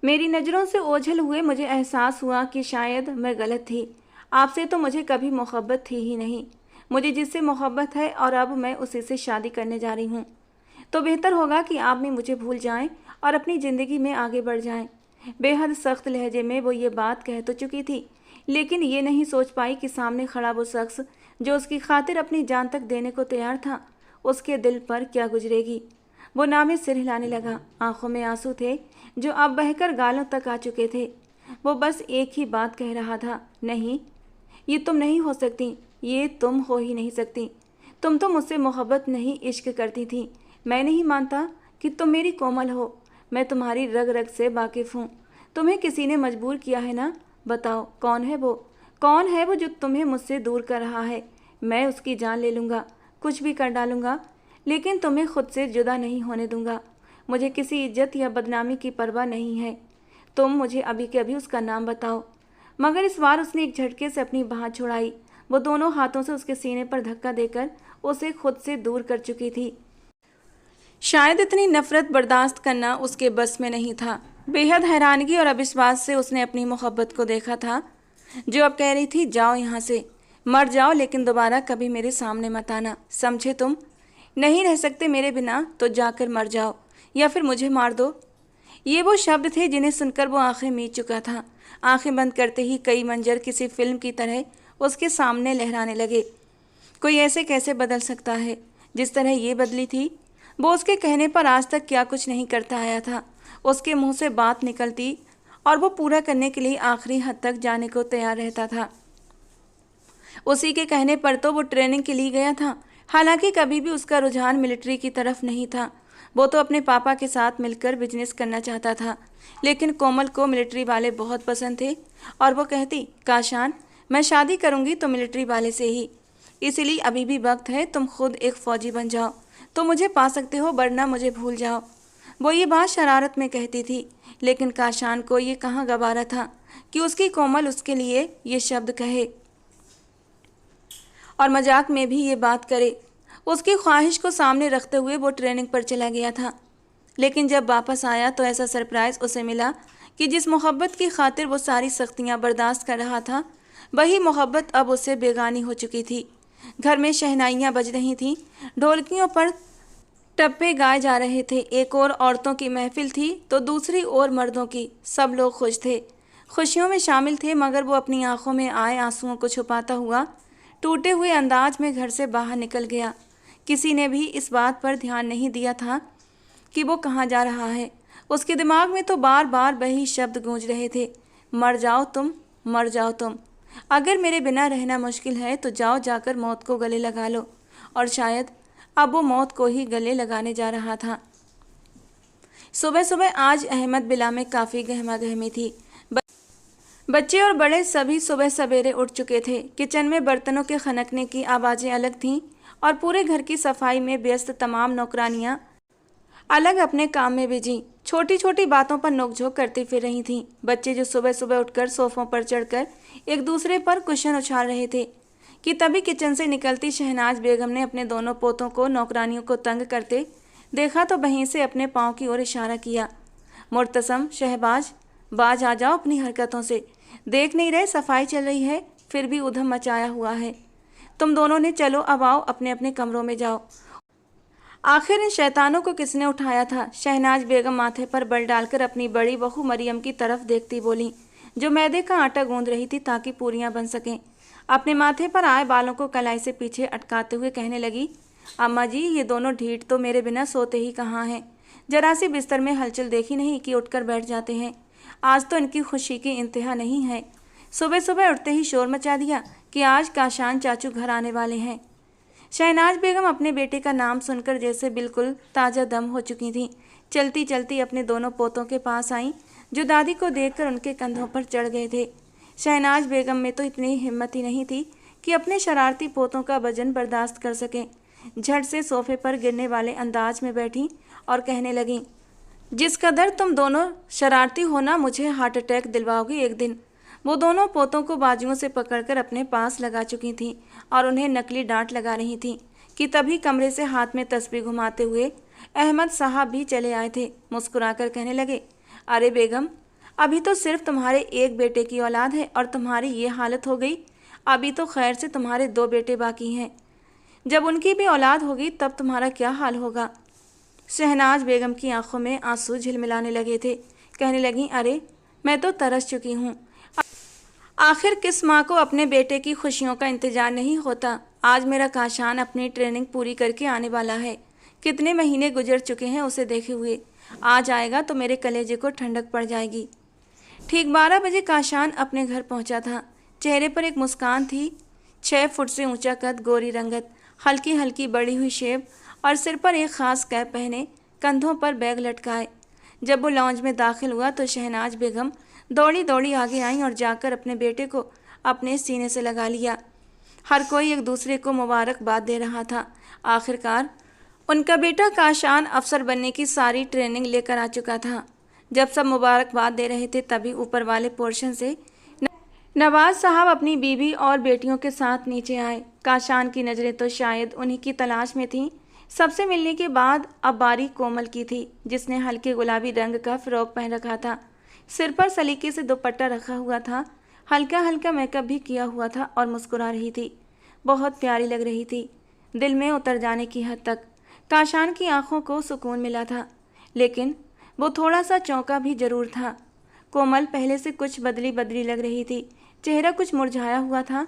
मेरी नज़रों से ओझल हुए, मुझे एहसास हुआ कि शायद मैं गलत थी। आपसे तो मुझे कभी मोहब्बत थी ही नहीं। मुझे जिससे मोहब्बत है और अब मैं उसी से शादी करने जा रही हूँ। तो बेहतर होगा कि आप भी मुझे भूल जाएं और अपनी ज़िंदगी में आगे बढ़ जाएं। बेहद सख्त लहजे में वो ये बात कह तो चुकी थी, लेकिन ये नहीं सोच पाई कि सामने खड़ा वो शख्स जो उसकी खातिर अपनी जान तक देने को तैयार था, उसके दिल पर क्या गुजरेगी। वो नामे सिर हिलाने लगा। आंखों में आंसू थे जो अब बहकर गालों तक आ चुके थे। वो बस एक ही बात कह रहा था, नहीं, ये तुम नहीं हो सकती, ये तुम हो ही नहीं सकती। तुम तो मुझसे मोहब्बत नहीं इश्क करती थी। मैं नहीं मानता कि तुम मेरी कोमल हो। मैं तुम्हारी रग रग से वाकिफ़ हूँ। तुम्हें किसी ने मजबूर किया है ना? बताओ, कौन है वो जो तुम्हें मुझसे दूर कर रहा है? मैं उसकी जान ले लूँगा, कुछ भी कर डालूँगा, लेकिन तुम्हें खुद से जुदा नहीं होने दूँगा। मुझे किसी इज्जत या बदनामी की परवाह नहीं है। तुम मुझे अभी के अभी उसका नाम बताओ। मगर इस बार उसने एक झटके से अपनी बाँह छुड़ाई। वो दोनों हाथों से उसके सीने पर धक्का देकर उसे खुद से दूर कर चुकी थी। शायद इतनी नफरत बर्दाश्त करना उसके बस में नहीं था। बेहद हैरानगी और अविश्वास से उसने अपनी मोहब्बत को देखा था, जो अब कह रही थी, जाओ यहाँ से, मर जाओ, लेकिन दोबारा कभी मेरे सामने मत आना, समझे? तुम नहीं रह सकते मेरे बिना तो जाकर मर जाओ या फिर मुझे मार दो। ये वो शब्द थे जिन्हें सुनकर वो आंखें मीच चुका था। आंखें बंद करते ही कई मंजर किसी फिल्म की तरह उसके सामने लहराने लगे। कोई ऐसे कैसे बदल सकता है जिस तरह ये बदली थी? वो उसके कहने पर आज तक क्या कुछ नहीं करता आया था। उसके मुंह से बात निकलती और वो पूरा करने के लिए आखिरी हद तक जाने को तैयार रहता था। उसी के कहने पर तो वो ट्रेनिंग के लिए गया था। हालांकि कभी भी उसका रुझान मिलिट्री की तरफ नहीं था। वो तो अपने पापा के साथ मिलकर बिजनेस करना चाहता था। लेकिन कोमल को मिलिट्री वाले बहुत पसंद थे और वो कहती, काशान, मैं शादी करूंगी तो मिलिट्री वाले से ही, इसीलिए अभी भी वक्त है, तुम खुद एक फ़ौजी बन जाओ तो मुझे पा सकते हो, वरना मुझे भूल जाओ। वो ये बात शरारत में कहती थी, लेकिन काशान को ये कहाँ गवारा था कि उसकी कोमल उसके लिए ये शब्द कहे और मजाक में भी ये बात करे। उसकी ख्वाहिश को सामने रखते हुए वो ट्रेनिंग पर चला गया था। लेकिन जब वापस आया तो ऐसा सरप्राइज़ उसे मिला कि जिस मोहब्बत की खातिर वो सारी सख्तियाँ बर्दाश्त कर रहा था, वही मोहब्बत अब उससे बेगानी हो चुकी थी। घर में शहनाइयाँ बज रही थीं, ढोलकियों पर टप्पे गाए जा रहे थे। एक और औरतों की महफिल थी तो दूसरी ओर मर्दों की। सब लोग खुश थे, खुशियों में शामिल थे, मगर वो अपनी आंखों में आए आंसुओं को छुपाता हुआ टूटे हुए अंदाज में घर से बाहर निकल गया। किसी ने भी इस बात पर ध्यान नहीं दिया था कि वो कहाँ जा रहा है। उसके दिमाग में तो बार बार वही शब्द गूंज रहे थे, मर जाओ तुम, मर जाओ तुम। अगर मेरे बिना रहना मुश्किल है तो जाओ, जाकर मौत को गले लगा लो। और शायद अब वो मौत को ही गले लगाने जा रहा था। सुबह सुबह आज अहमद बिला में काफ़ी गहमा गहमी थी। बच्चे और बड़े सभी सुबह सवेरे उठ चुके थे। किचन में बर्तनों के खनकने की आवाज़ें अलग थीं और पूरे घर की सफाई में व्यस्त तमाम नौकरानियां अलग अपने काम में बिजी छोटी छोटी बातों पर नोकझोंक करती फिर रही थीं। बच्चे जो सुबह सुबह उठकर सोफ़ों पर चढ़कर एक दूसरे पर कुशन उछाल रहे थे कि तभी किचन से निकलती शहनाज बेगम ने अपने दोनों पोतों को नौकरानियों को तंग करते देखा तो वहीं से अपने पाँव की ओर इशारा किया। मुर्तसम, शहबाज, बाज आ जाओ अपनी हरकतों से। देख नहीं रहे सफाई चल रही है, फिर भी उधम मचाया हुआ है। तुम दोनों ने, चलो अब आओ, अपने अपने कमरों में जाओ। आखिर इन शैतानों को किसने उठाया था? शहनाज बेगम माथे पर बल डालकर अपनी बड़ी बहू मरियम की तरफ देखती बोली, जो मैदे का आटा गूंद रही थी ताकि पूरियां बन सकें। अपने माथे पर आए बालों को कलाई से पीछे अटकाते हुए कहने लगी, अम्मा जी, ये दोनों ढीठ तो मेरे बिना सोते ही कहाँ हैं। जरा सी बिस्तर में हलचल देखी नहीं कि उठकर बैठ जाते हैं। आज तो इनकी खुशी की इंतहा नहीं है। सुबह सुबह उठते ही शोर मचा दिया कि आज काशान चाचू घर आने वाले हैं। शहनाज बेगम अपने बेटे का नाम सुनकर जैसे बिल्कुल ताज़ा दम हो चुकी थीं। चलती चलती अपने दोनों पोतों के पास आईं, जो दादी को देखकर उनके कंधों पर चढ़ गए थे। शहनाज बेगम में तो इतनी हिम्मत ही नहीं थी कि अपने शरारती पोतों का वजन बर्दाश्त कर सकें। झट से सोफे पर गिरने वाले अंदाज में बैठी और कहने लगीं, जिस कदर तुम दोनों शरारती हो ना, मुझे हार्ट अटैक दिलवाओगी एक दिन। वो दोनों पोतों को बाजुओं से पकड़कर अपने पास लगा चुकी थीं और उन्हें नकली डांट लगा रही थीं कि तभी कमरे से हाथ में तस्बीह घुमाते हुए अहमद साहब भी चले आए थे। मुस्कुराकर कहने लगे, अरे बेगम, अभी तो सिर्फ तुम्हारे एक बेटे की औलाद है और तुम्हारी ये हालत हो गई। अभी तो खैर से तुम्हारे 2 बेटे बाकी हैं। जब उनकी भी औलाद होगी तब तुम्हारा क्या हाल होगा। शहनाज बेगम की आंखों में आंसू झिलमिलाने लगे थे। कहने लगी, अरे मैं तो तरस चुकी हूँ। आखिर किस माँ को अपने बेटे की खुशियों का इंतजार नहीं होता। आज मेरा काशान अपनी ट्रेनिंग पूरी करके आने वाला है। कितने महीने गुजर चुके हैं उसे देखे हुए। आज आएगा तो मेरे कलेजे को ठंडक पड़ जाएगी। ठीक 12 बजे काशान अपने घर पहुँचा था। चेहरे पर एक मुस्कान थी। 6 फुट से ऊंचा कद, गोरी रंगत, हल्की हल्की बढ़ी हुई शेप और सिर पर एक ख़ास कैप पहने, कंधों पर बैग लटकाए। जब वो लॉन्ज में दाखिल हुआ तो शहनाज बेगम दौड़ी दौड़ी आगे आई और जाकर अपने बेटे को अपने सीने से लगा लिया। हर कोई एक दूसरे को मुबारकबाद दे रहा था। आखिरकार उनका बेटा काशान अफसर बनने की सारी ट्रेनिंग लेकर आ चुका था। जब सब मुबारकबाद दे रहे थे तभी ऊपर वाले पोर्शन से नवाज साहब अपनी बीवी और बेटियों के साथ नीचे आए। काशान की नज़रें तो शायद उन्हीं की तलाश में थीं। सबसे मिलने के बाद अब बारी कोमल की थी, जिसने हल्के गुलाबी रंग का फ्रॉक पहन रखा था। सिर पर सलीके से दुपट्टा रखा हुआ था, हल्का हल्का मेकअप भी किया हुआ था और मुस्कुरा रही थी। बहुत प्यारी लग रही थी, दिल में उतर जाने की हद तक। काशान की आंखों को सुकून मिला था, लेकिन वो थोड़ा सा चौंका भी जरूर था। कोमल पहले से कुछ बदली बदली लग रही थी, चेहरा कुछ मुरझाया हुआ था।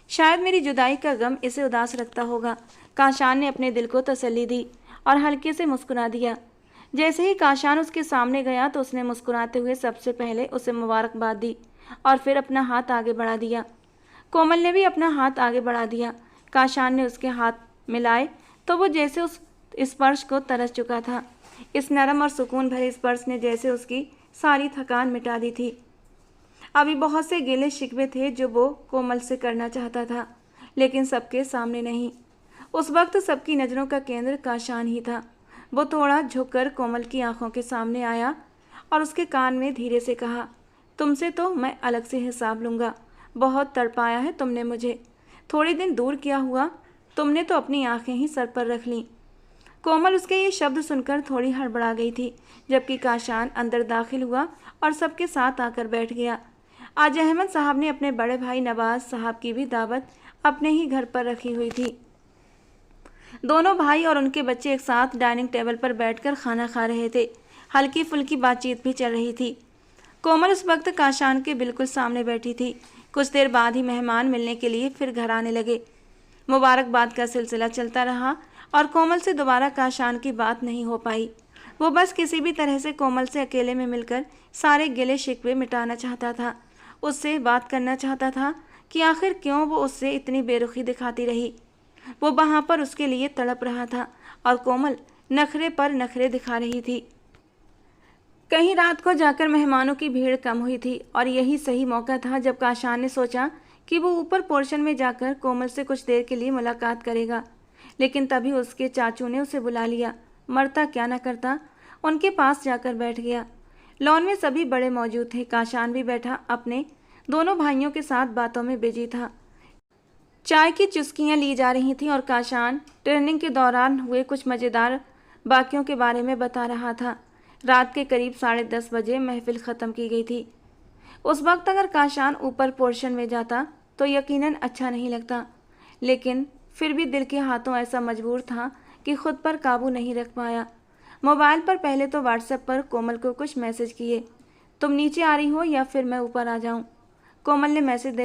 शायद मेरी जुदाई का गम इसे उदास रखता होगा। काशान ने अपने दिल को तसल्ली दी और हल्के से मुस्कुरा दिया। जैसे ही काशान उसके सामने गया तो उसने मुस्कुराते हुए सबसे पहले उसे मुबारकबाद दी और फिर अपना हाथ आगे बढ़ा दिया। कोमल ने भी अपना हाथ आगे बढ़ा दिया। काशान ने उसके हाथ मिलाए तो वो जैसे उस स्पर्श को तरस चुका था। इस नरम और सुकून भरे स्पर्श ने जैसे उसकी सारी थकान मिटा दी थी। अभी बहुत से गिले शिकवे थे जो वो कोमल से करना चाहता था, लेकिन सबके सामने नहीं। उस वक्त सबकी नज़रों का केंद्र काशान ही था। वो थोड़ा झुककर कोमल की आंखों के सामने आया और उसके कान में धीरे से कहा, तुमसे तो मैं अलग से हिसाब लूँगा। बहुत तड़पाया है तुमने मुझे। थोड़े दिन दूर किया हुआ तुमने तो अपनी आंखें ही सर पर रख लीं। कोमल उसके ये शब्द सुनकर थोड़ी हड़बड़ा गई थी, जबकि काशान अंदर दाखिल हुआ और सबके साथ आकर बैठ गया। आज अहमद साहब ने अपने बड़े भाई नवाज साहब की भी दावत अपने ही घर पर रखी हुई थी। दोनों भाई और उनके बच्चे एक साथ डाइनिंग टेबल पर बैठकर खाना खा रहे थे। हल्की फुल्की बातचीत भी चल रही थी। कोमल उस वक्त काशान के बिल्कुल सामने बैठी थी। कुछ देर बाद ही मेहमान मिलने के लिए फिर घर आने लगे। मुबारकबाद का सिलसिला चलता रहा और कोमल से दोबारा काशान की बात नहीं हो पाई। वो बस किसी भी तरह से कोमल से अकेले में मिलकर सारे गिले शिकवे मिटाना चाहता था। उससे बात करना चाहता था कि आखिर क्यों वो उससे इतनी बेरुखी दिखाती रही। वो वहाँ पर उसके लिए तड़प रहा था और कोमल नखरे पर नखरे दिखा रही थी। कहीं रात को जाकर मेहमानों की भीड़ कम हुई थी और यही सही मौका था जब काशान ने सोचा कि वो ऊपर पोर्शन में जाकर कोमल से कुछ देर के लिए मुलाकात करेगा। लेकिन तभी उसके चाचू ने उसे बुला लिया। मरता क्या न करता, उनके पास जाकर बैठ गया। लॉन में सभी बड़े मौजूद थे। काशान भी बैठा अपने दोनों भाइयों के साथ बातों में बिजी था। चाय की चुस्कियां ली जा रही थीं और काशान ट्रेनिंग के दौरान हुए कुछ मज़ेदार वाक़यों के बारे में बता रहा था। रात के करीब 10:30 बजे महफिल ख़त्म की गई थी। उस वक्त अगर काशान ऊपर पोर्शन में जाता तो यकीनन अच्छा नहीं लगता, लेकिन फिर भी दिल के हाथों ऐसा मजबूर था कि खुद पर काबू नहीं रख पाया। मोबाइल पर पहले तो व्हाट्सएप पर कोमल को कुछ मैसेज किए, तुम नीचे आ रही हो या फिर मैं ऊपर आ जाऊं। कोमल ने मैसेज